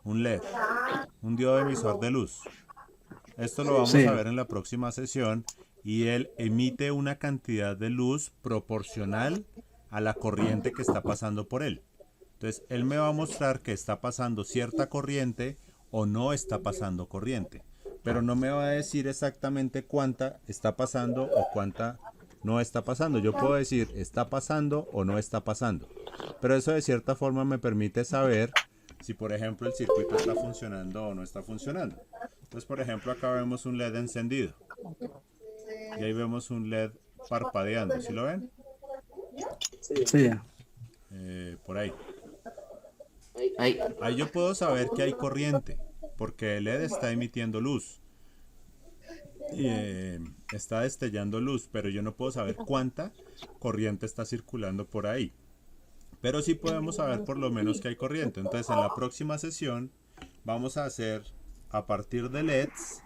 un LED, un diodo emisor de luz. Esto lo vamos a ver en la próxima sesión y él emite una cantidad de luz proporcional a la corriente que está pasando por él. Entonces, él me va a mostrar que está pasando cierta corriente o no está pasando corriente, pero no me va a decir exactamente cuánta está pasando o cuánta no está pasando. Yo puedo decir está pasando o no está pasando, pero eso de cierta forma me permite saber si, por ejemplo, el circuito está funcionando o no está funcionando. Entonces, por ejemplo, acá vemos un LED encendido y ahí vemos un LED parpadeando. ¿Sí lo ven? Sí. Por ahí. Ahí. Ahí yo puedo saber que hay corriente, porque el LED está emitiendo luz. Y, está destellando luz, pero yo no puedo saber cuánta corriente está circulando por ahí. Pero sí podemos saber por lo menos que hay corriente. Entonces, en la próxima sesión vamos a hacer, a partir de LEDs,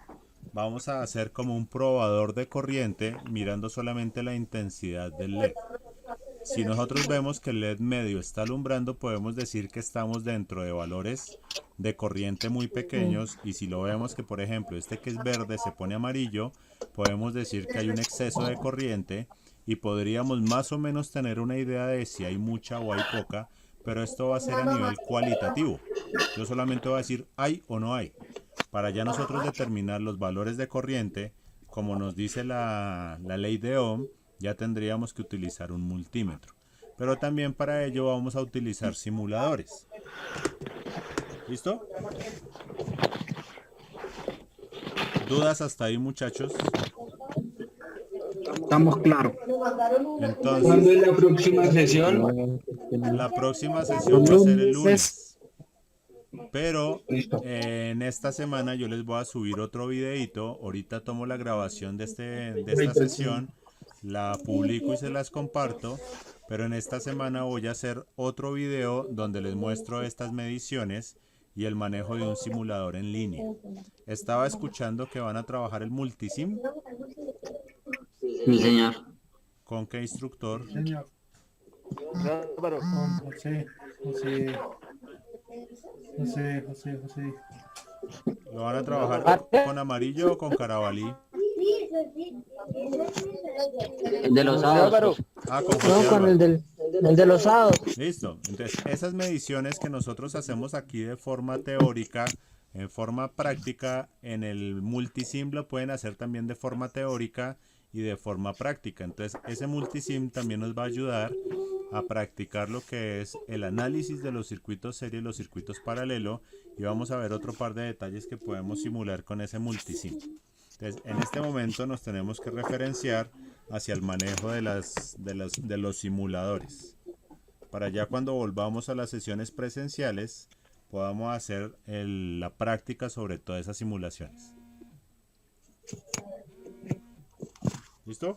vamos a hacer como un probador de corriente mirando solamente la intensidad del LED. Si nosotros vemos que el LED medio está alumbrando, podemos decir que estamos dentro de valores de corriente muy pequeños, y si lo vemos que, por ejemplo, este que es verde se pone amarillo, podemos decir que hay un exceso de corriente y podríamos más o menos tener una idea de si hay mucha o hay poca, pero esto va a ser a nivel cualitativo. Yo solamente voy a decir hay o no hay. Para ya nosotros determinar los valores de corriente, como nos dice la ley de Ohm, ya tendríamos que utilizar un multímetro. Pero también para ello vamos a utilizar simuladores. ¿Listo? ¿Dudas hasta ahí, muchachos? Estamos claros. Entonces, ¿Cuándo es la próxima sesión? la próxima sesión va a ser el lunes. Pero en esta semana yo les voy a subir otro videito. Ahorita tomo la grabación de esta sesión, la publico y se las comparto. Pero en esta semana voy a hacer otro video donde les muestro estas mediciones y el manejo de un simulador en línea. Estaba escuchando que van a trabajar el multisim. Sí, señor. ¿Con qué instructor? Señor. Álvaro. José. ¿Lo van a trabajar con amarillo o con carabalí? El de los sábados. Ah, con José No, con Álvaro. el de los sábados. Listo. Entonces, esas mediciones que nosotros hacemos aquí de forma teórica, en forma práctica, en el multisim lo pueden hacer también de forma teórica y de forma práctica. Entonces, ese multisim también nos va a ayudar a practicar lo que es el análisis de los circuitos serie y los circuitos paralelo, y vamos a ver otro par de detalles que podemos simular con ese multisim. Entonces, en este momento nos tenemos que referenciar hacia el manejo de los simuladores, para ya cuando volvamos a las sesiones presenciales podamos hacer la práctica sobre todas esas simulaciones. ¿Listo?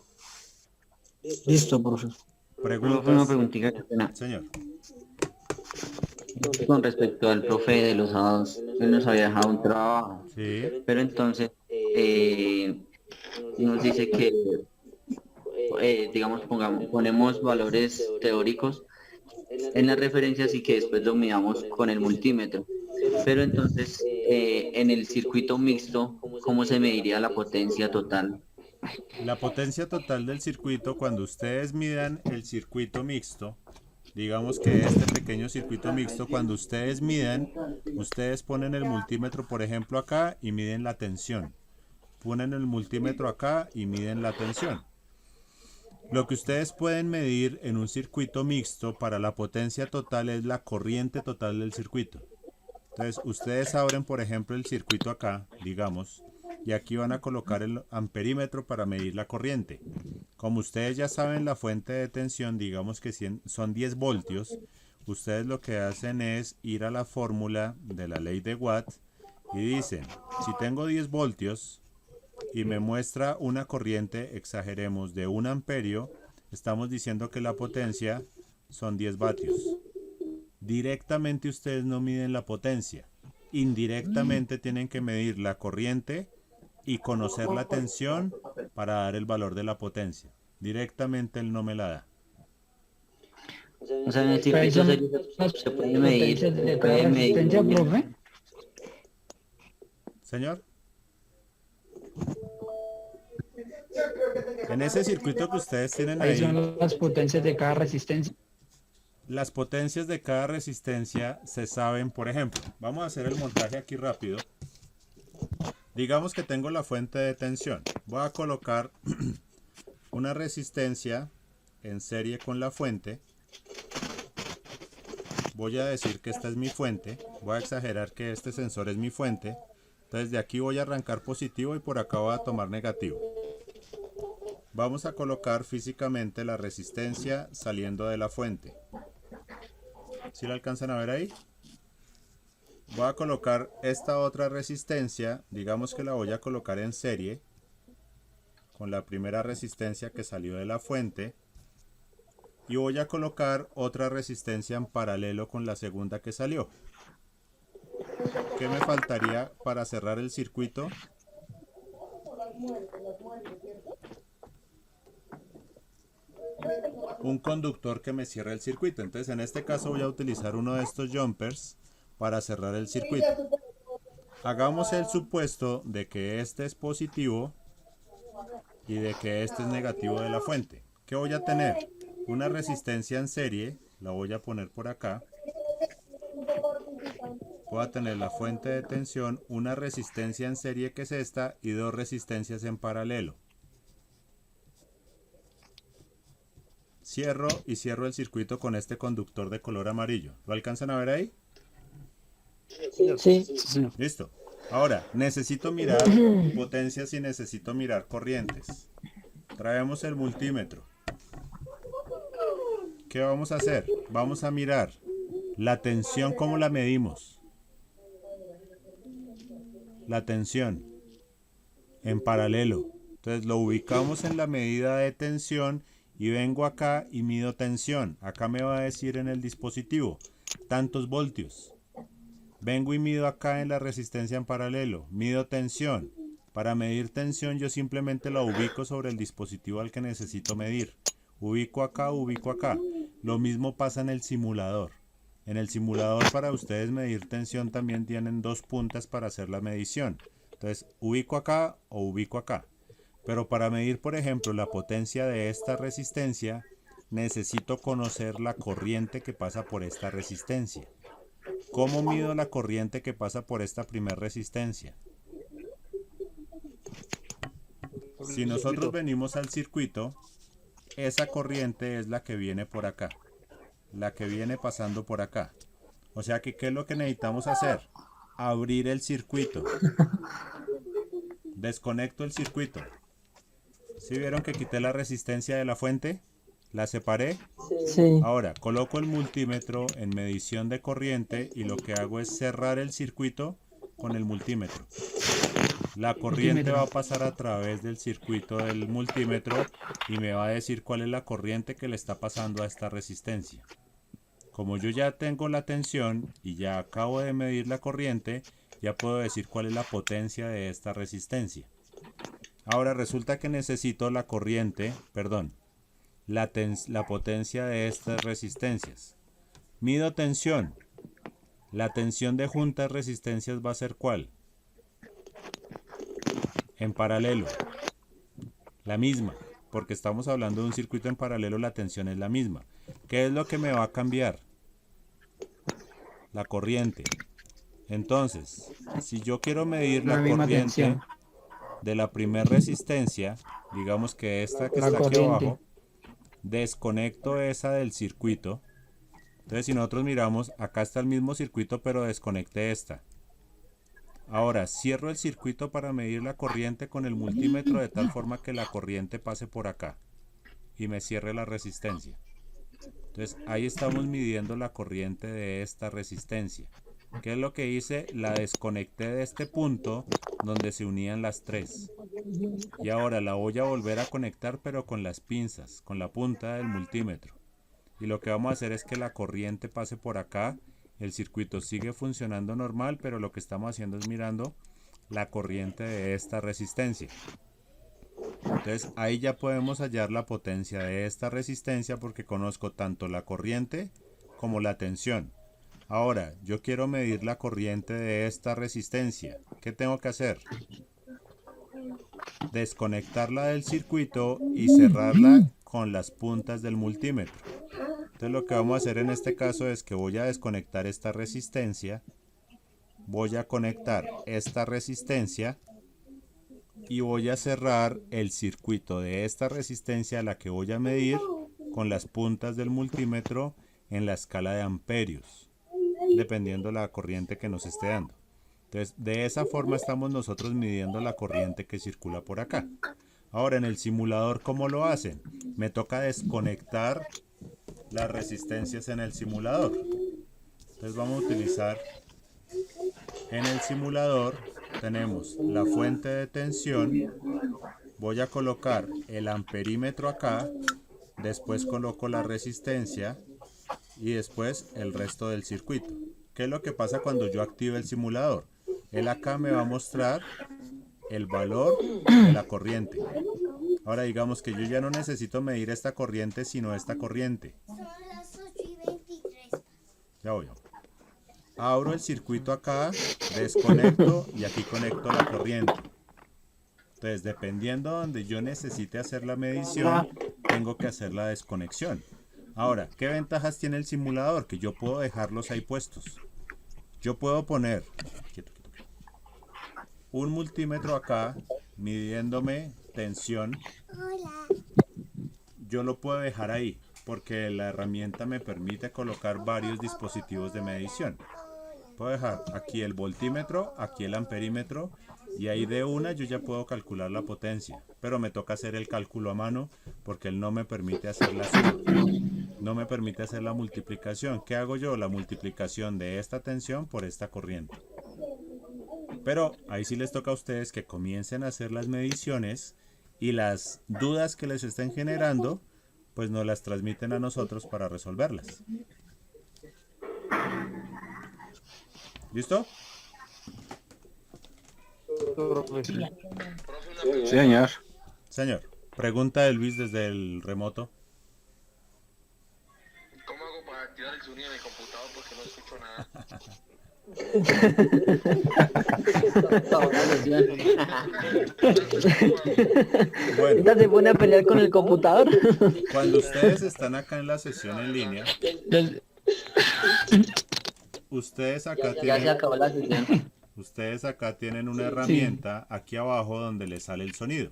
Listo, profesor. Una ¿Preguntas? preguntita, qué pena. Señor. Con respecto al profe de los sábados, él nos había dejado un trabajo, Sí. pero entonces nos dice que, digamos, ponemos valores teóricos en las referencias y que después lo midamos con el multímetro. Pero entonces, en el circuito mixto, ¿cómo se mediría la potencia total? La potencia total del circuito, cuando ustedes midan el circuito mixto, digamos que este pequeño circuito mixto, cuando ustedes midan, ustedes ponen el multímetro, por ejemplo, acá y miden la tensión. Ponen el multímetro acá y miden la tensión. Lo que ustedes pueden medir en un circuito mixto para la potencia total es la corriente total del circuito. Entonces, ustedes abren, por ejemplo, el circuito acá, digamos, y aquí van a colocar el amperímetro para medir la corriente. Como ustedes ya saben la fuente de tensión, digamos que son 10 voltios, ustedes lo que hacen es ir a la fórmula de la ley de Watt y dicen, si tengo 10 voltios y me muestra una corriente, exageremos, de 1 amperio, estamos diciendo que la potencia son 10 vatios. Directamente ustedes no miden la potencia, indirectamente tienen que medir la corriente y conocer la tensión para dar el valor de la potencia. Directamente él no me la da. O sea, en el circuito se puede medir, ¿Resistencia, profe? Señor. En ese circuito que ustedes tienen Ahí ahí, son las potencias de cada resistencia. las potencias de cada resistencia se saben, por ejemplo, vamos a hacer el montaje aquí rápido. Digamos que tengo la fuente de tensión. Voy a colocar una resistencia en serie con la fuente. Voy a decir que esta es mi fuente. Voy a exagerar que este sensor es mi fuente. Entonces de aquí voy a arrancar positivo y por acá voy a tomar negativo. Vamos a colocar físicamente la resistencia saliendo de la fuente. ¿Sí la alcanzan a ver ahí? Voy a colocar esta otra resistencia, digamos que la voy a colocar en serie con la primera resistencia que salió de la fuente, y voy a colocar otra resistencia en paralelo con la segunda que salió. ¿Qué me faltaría para cerrar el circuito? Un conductor que me cierre el circuito. Entonces en este caso voy a utilizar uno de estos jumpers para cerrar el circuito. Hagamos el supuesto de que este es positivo y de que este es negativo de la fuente. ¿Qué voy a tener? Una resistencia en serie, la voy a poner por acá. Voy a tener la fuente de tensión, una resistencia en serie que es esta y dos resistencias en paralelo. Cierro y cierro el circuito con este conductor de color amarillo. ¿Lo alcanzan a ver ahí? Sí. Listo. Ahora, necesito mirar potencias y necesito mirar corrientes. Traemos el multímetro. ¿Qué vamos a hacer? Vamos a mirar la tensión, ¿cómo la medimos? La tensión en paralelo. Entonces lo ubicamos en la medida de tensión y vengo acá y mido tensión. Acá me va a decir en el dispositivo tantos voltios. Vengo y mido acá en la resistencia en paralelo. Mido tensión. Para medir tensión yo simplemente la ubico sobre el dispositivo al que necesito medir. Ubico acá, ubico acá. Lo mismo pasa en el simulador. En el simulador para ustedes medir tensión también tienen dos puntas para hacer la medición. Entonces ubico acá o ubico acá. Pero para medir, por ejemplo, la potencia de esta resistencia, necesito conocer la corriente que pasa por esta resistencia. ¿Cómo mido la corriente que pasa por esta primera resistencia? Si nosotros venimos al circuito, esa corriente es la que viene por acá, la que viene pasando por acá. O sea que, ¿qué es lo que necesitamos hacer? Abrir el circuito. Desconecto el circuito. ¿Sí vieron que quité la resistencia de la fuente? ¿La separé? Sí. Ahora, coloco el multímetro en medición de corriente y lo que hago es cerrar el circuito con el multímetro. La corriente va a pasar a través del circuito del multímetro y me va a decir cuál es la corriente que le está pasando a esta resistencia. Como yo ya tengo la tensión y ya acabo de medir la corriente, ya puedo decir cuál es la potencia de esta resistencia. Ahora resulta que necesito la corriente, perdón, la potencia de estas resistencias. Mido tensión. La tensión de juntas resistencias va a ser ¿cuál? En paralelo. La misma, porque estamos hablando de un circuito en paralelo, la tensión es la misma. ¿Qué es lo que me va a cambiar? La corriente. Entonces, si yo quiero medir la corriente de la primera resistencia, digamos que esta que está aquí abajo, desconecto esa del circuito. Entonces si nosotros miramos, acá está el mismo circuito pero desconecté esta. Ahora cierro el circuito para medir la corriente con el multímetro de tal forma que la corriente pase por acá y me cierre la resistencia. Entonces ahí estamos midiendo la corriente de esta resistencia. ¿Qué es lo que hice? La desconecté de este punto donde se unían las tres. Y ahora la voy a volver a conectar pero con las pinzas, con la punta del multímetro. Y lo que vamos a hacer es que la corriente pase por acá. El circuito sigue funcionando normal, pero lo que estamos haciendo es mirando la corriente de esta resistencia. Entonces ahí ya podemos hallar la potencia de esta resistencia porque conozco tanto la corriente como la tensión. Ahora, yo quiero medir la corriente de esta resistencia. ¿Qué tengo que hacer? desconectarla del circuito y cerrarla con las puntas del multímetro. Entonces lo que vamos a hacer en este caso es que voy a desconectar esta resistencia, voy a conectar esta resistencia y voy a cerrar el circuito de esta resistencia a la que voy a medir con las puntas del multímetro en la escala de amperios, dependiendo la corriente que nos esté dando. Entonces, de esa forma estamos nosotros midiendo la corriente que circula por acá. Ahora, en el simulador, ¿cómo lo hacen? Me toca desconectar las resistencias en el simulador. Entonces vamos a utilizar, en el simulador tenemos la fuente de tensión, voy a colocar el amperímetro acá, después coloco la resistencia y después el resto del circuito. ¿Qué es lo que pasa cuando yo active el simulador? Él acá me va a mostrar el valor de la corriente. Ahora digamos que yo ya no necesito medir esta corriente, sino esta corriente. Ya voy. Abro el circuito acá, desconecto y aquí conecto la corriente. Entonces, dependiendo de donde yo necesite hacer la medición, tengo que hacer la desconexión. Ahora, ¿qué ventajas tiene el simulador? Que yo puedo dejarlos ahí puestos. Yo puedo poner un multímetro acá, midiéndome tensión. Yo lo puedo dejar ahí, porque la herramienta me permite colocar varios dispositivos de medición. Puedo dejar aquí el voltímetro, aquí el amperímetro, y ahí de una yo ya puedo calcular la potencia, pero me toca hacer el cálculo a mano porque él no me permite hacer la suma, no me permite hacer la multiplicación. ¿Qué hago yo? La multiplicación de esta tensión por esta corriente. Pero ahí sí les toca a ustedes que comiencen a hacer las mediciones y las dudas que les estén generando, pues nos las transmiten a nosotros para resolverlas. ¿Listo? Profe, una Sí, pregunta. señor. Señor, pregunta de Luis desde el remoto. ¿Cómo hago para activar el sonido de mi computador? Porque no escucho nada. Bueno, Esta se pone a pelear con el computador. cuando ustedes están acá en la sesión en línea, ustedes acá Ya se tienen, acabó la sesión. ustedes acá tienen una herramienta aquí abajo donde les sale el sonido.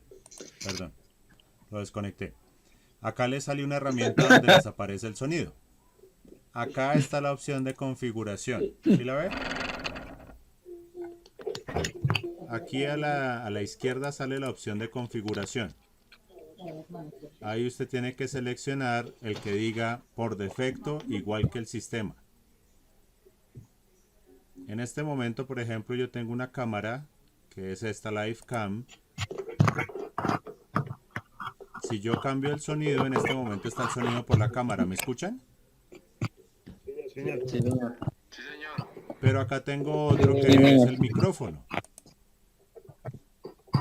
Perdón, lo desconecté. Acá les sale una herramienta donde les aparece el sonido. Acá está la opción de configuración. ¿Sí la ve? Aquí a la izquierda sale la opción de configuración. Ahí usted tiene que seleccionar el que diga por defecto igual que el sistema. En este momento, por ejemplo, yo tengo una cámara que es esta Livecam. Si yo cambio el sonido, en este momento está el sonido por la cámara. ¿Me escuchan? Sí, señor. Sí, señor. Pero acá tengo otro que es el micrófono.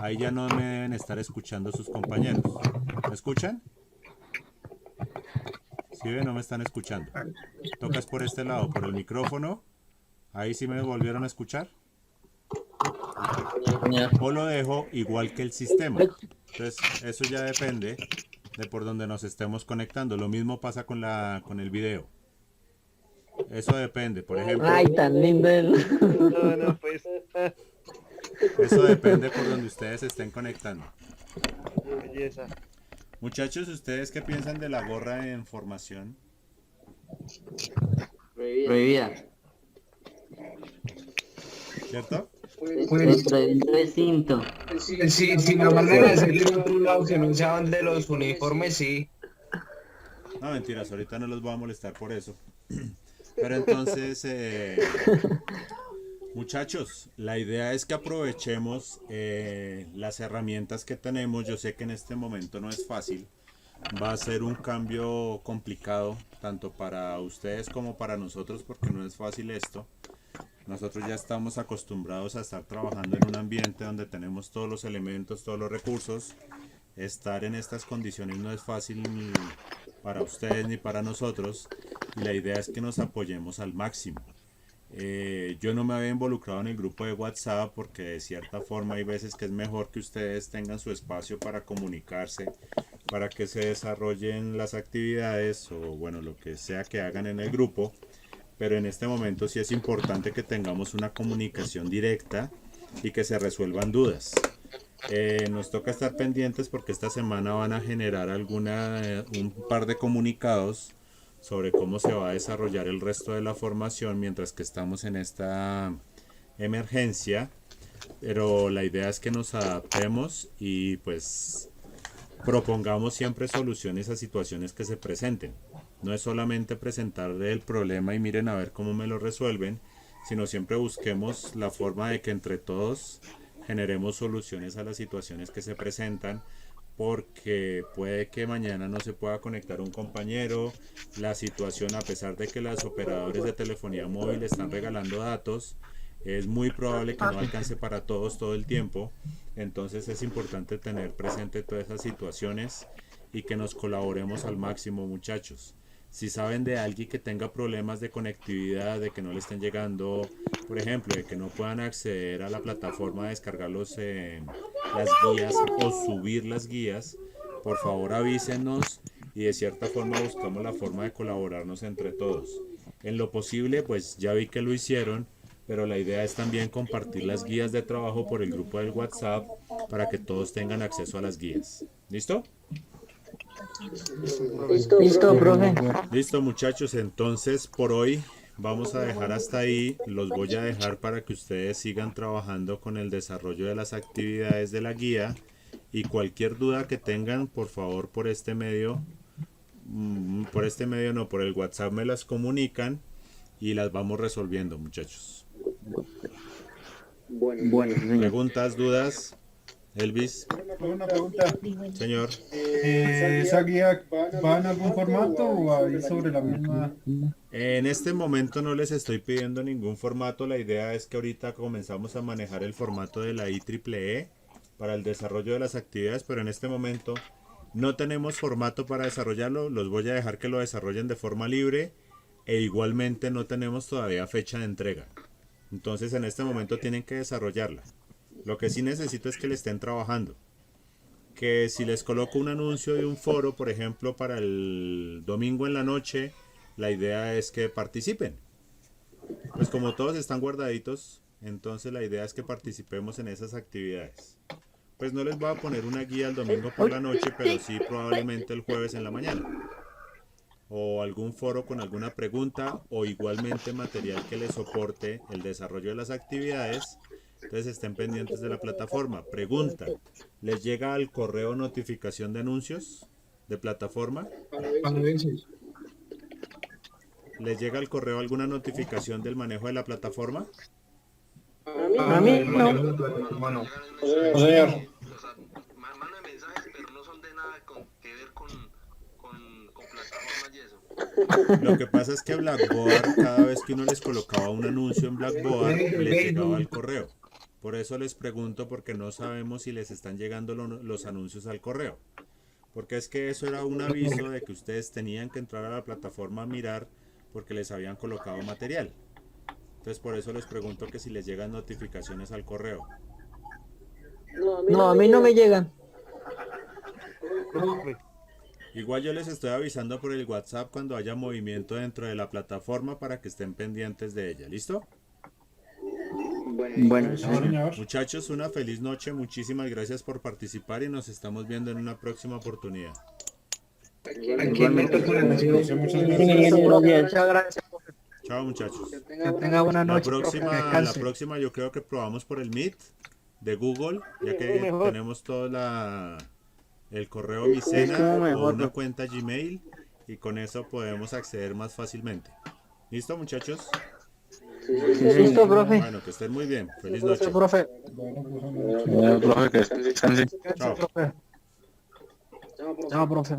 Ahí ya no me deben estar escuchando sus compañeros. ¿Me escuchan? ¿Sí ven? No me están escuchando. Tocas por este lado, por el micrófono. Ahí sí me volvieron a escuchar. O lo dejo igual que el sistema. Entonces, eso ya depende de por donde nos estemos conectando. Lo mismo pasa con el video. Eso depende, por ejemplo. Ay, tan lindo él. No, no, pues. Eso depende por donde ustedes se estén conectando. Qué belleza. Muchachos, ¿ustedes qué piensan de la gorra en formación? Prohibida. ¿Cierto? Dentro del recinto. Si no mandan a hacerle en otro lado que no sean de los uniformes, sí. No, mentiras, ahorita no los voy a molestar por eso. Pero entonces, muchachos, la idea es que aprovechemos las herramientas que tenemos. Yo sé que en este momento no es fácil. Va a ser un cambio complicado, tanto para ustedes como para nosotros, porque no es fácil esto. Nosotros ya estamos acostumbrados a estar trabajando en un ambiente donde tenemos todos los elementos, todos los recursos. Estar en estas condiciones no es fácil ni para ustedes ni para nosotros, y la idea es que nos apoyemos al máximo. Yo no me había involucrado en el grupo de WhatsApp porque de cierta forma hay veces que es mejor que ustedes tengan su espacio para comunicarse, para que se desarrollen las actividades o bueno, lo que sea que hagan en el grupo. Pero en este momento sí es importante que tengamos una comunicación directa y que se resuelvan dudas. Nos toca estar pendientes porque esta semana van a generar un par de comunicados sobre cómo se va a desarrollar el resto de la formación mientras que estamos en esta emergencia. Pero la idea es que nos adaptemos y pues propongamos siempre soluciones a situaciones que se presenten. No es solamente presentarle el problema y miren a ver cómo me lo resuelven, sino siempre busquemos la forma de que entre todos generemos soluciones a las situaciones que se presentan, porque puede que mañana no se pueda conectar un compañero, la situación, a pesar de que los operadores de telefonía móvil están regalando datos, es muy probable que no alcance para todos todo el tiempo. Entonces es importante tener presente todas esas situaciones y que nos colaboremos al máximo, muchachos. Si saben de alguien que tenga problemas de conectividad, de que no le estén llegando, por ejemplo, de que no puedan acceder a la plataforma a descargar las guías o subir las guías, por favor avísenos y de cierta forma buscamos la forma de colaborarnos entre todos. En lo posible, pues ya vi que lo hicieron, pero la idea es también compartir las guías de trabajo por el grupo del WhatsApp para que todos tengan acceso a las guías. ¿Listo? Listo, profe. Listo, muchachos, entonces por hoy vamos a dejar hasta ahí. Los voy a dejar para que ustedes sigan trabajando con el desarrollo de las actividades de la guía y cualquier duda que tengan, por favor, por el WhatsApp me las comunican y las vamos resolviendo, muchachos. Bueno, señor. Preguntas, dudas, Elvis, Una pregunta. señor. ¿Esa guía va en algún formato o ahí sobre la misma? En este momento no les estoy pidiendo ningún formato. La idea es que ahorita comenzamos a manejar el formato de la IEEE para el desarrollo de las actividades, pero en este momento no tenemos formato para desarrollarlo. Los voy a dejar que lo desarrollen de forma libre e igualmente no tenemos todavía fecha de entrega. Entonces en este momento tienen que desarrollarla. Lo que sí necesito es que le estén trabajando. Que si les coloco un anuncio de un foro, por ejemplo, para el domingo en la noche, la idea es que participen. Pues como todos están guardaditos, entonces la idea es que participemos en esas actividades. Pues no les voy a poner una guía el domingo por la noche, pero sí probablemente el jueves en la mañana. O algún foro con alguna pregunta o igualmente material que les soporte el desarrollo de las actividades. Entonces estén pendientes de la plataforma. Pregunta, ¿les llega al correo notificación de anuncios de plataforma? ¿Les llega al correo alguna notificación del manejo de la plataforma? A mí no. Bueno, señor. mandan mensajes, pero no son de nada que ver con plataformas y eso. Lo que pasa es que Blackboard, cada vez que uno les colocaba un anuncio en Blackboard, les llegaba al correo. Por eso les pregunto, porque no sabemos si les están llegando los anuncios al correo. Porque es que eso era un aviso de que ustedes tenían que entrar a la plataforma a mirar porque les habían colocado material. Entonces por eso les pregunto que si les llegan notificaciones al correo. No, a mí no me llegan. Igual yo les estoy avisando por el WhatsApp cuando haya movimiento dentro de la plataforma para que estén pendientes de ella. ¿Listo? Bueno, Muchachos, una feliz noche. Muchísimas gracias por participar y nos estamos viendo en una próxima oportunidad. Muchas gracias. Chao, muchachos. Que tenga buena noche. La próxima yo creo que probamos por el Meet de Google, ya que tenemos todo el correo Micena o una cuenta Gmail y con eso podemos acceder más fácilmente. ¿Listo, muchachos? Listo, profe. Bueno, que estén muy bien. Feliz noche. Profe. Profe, que descanse. Chao. Chao, profe.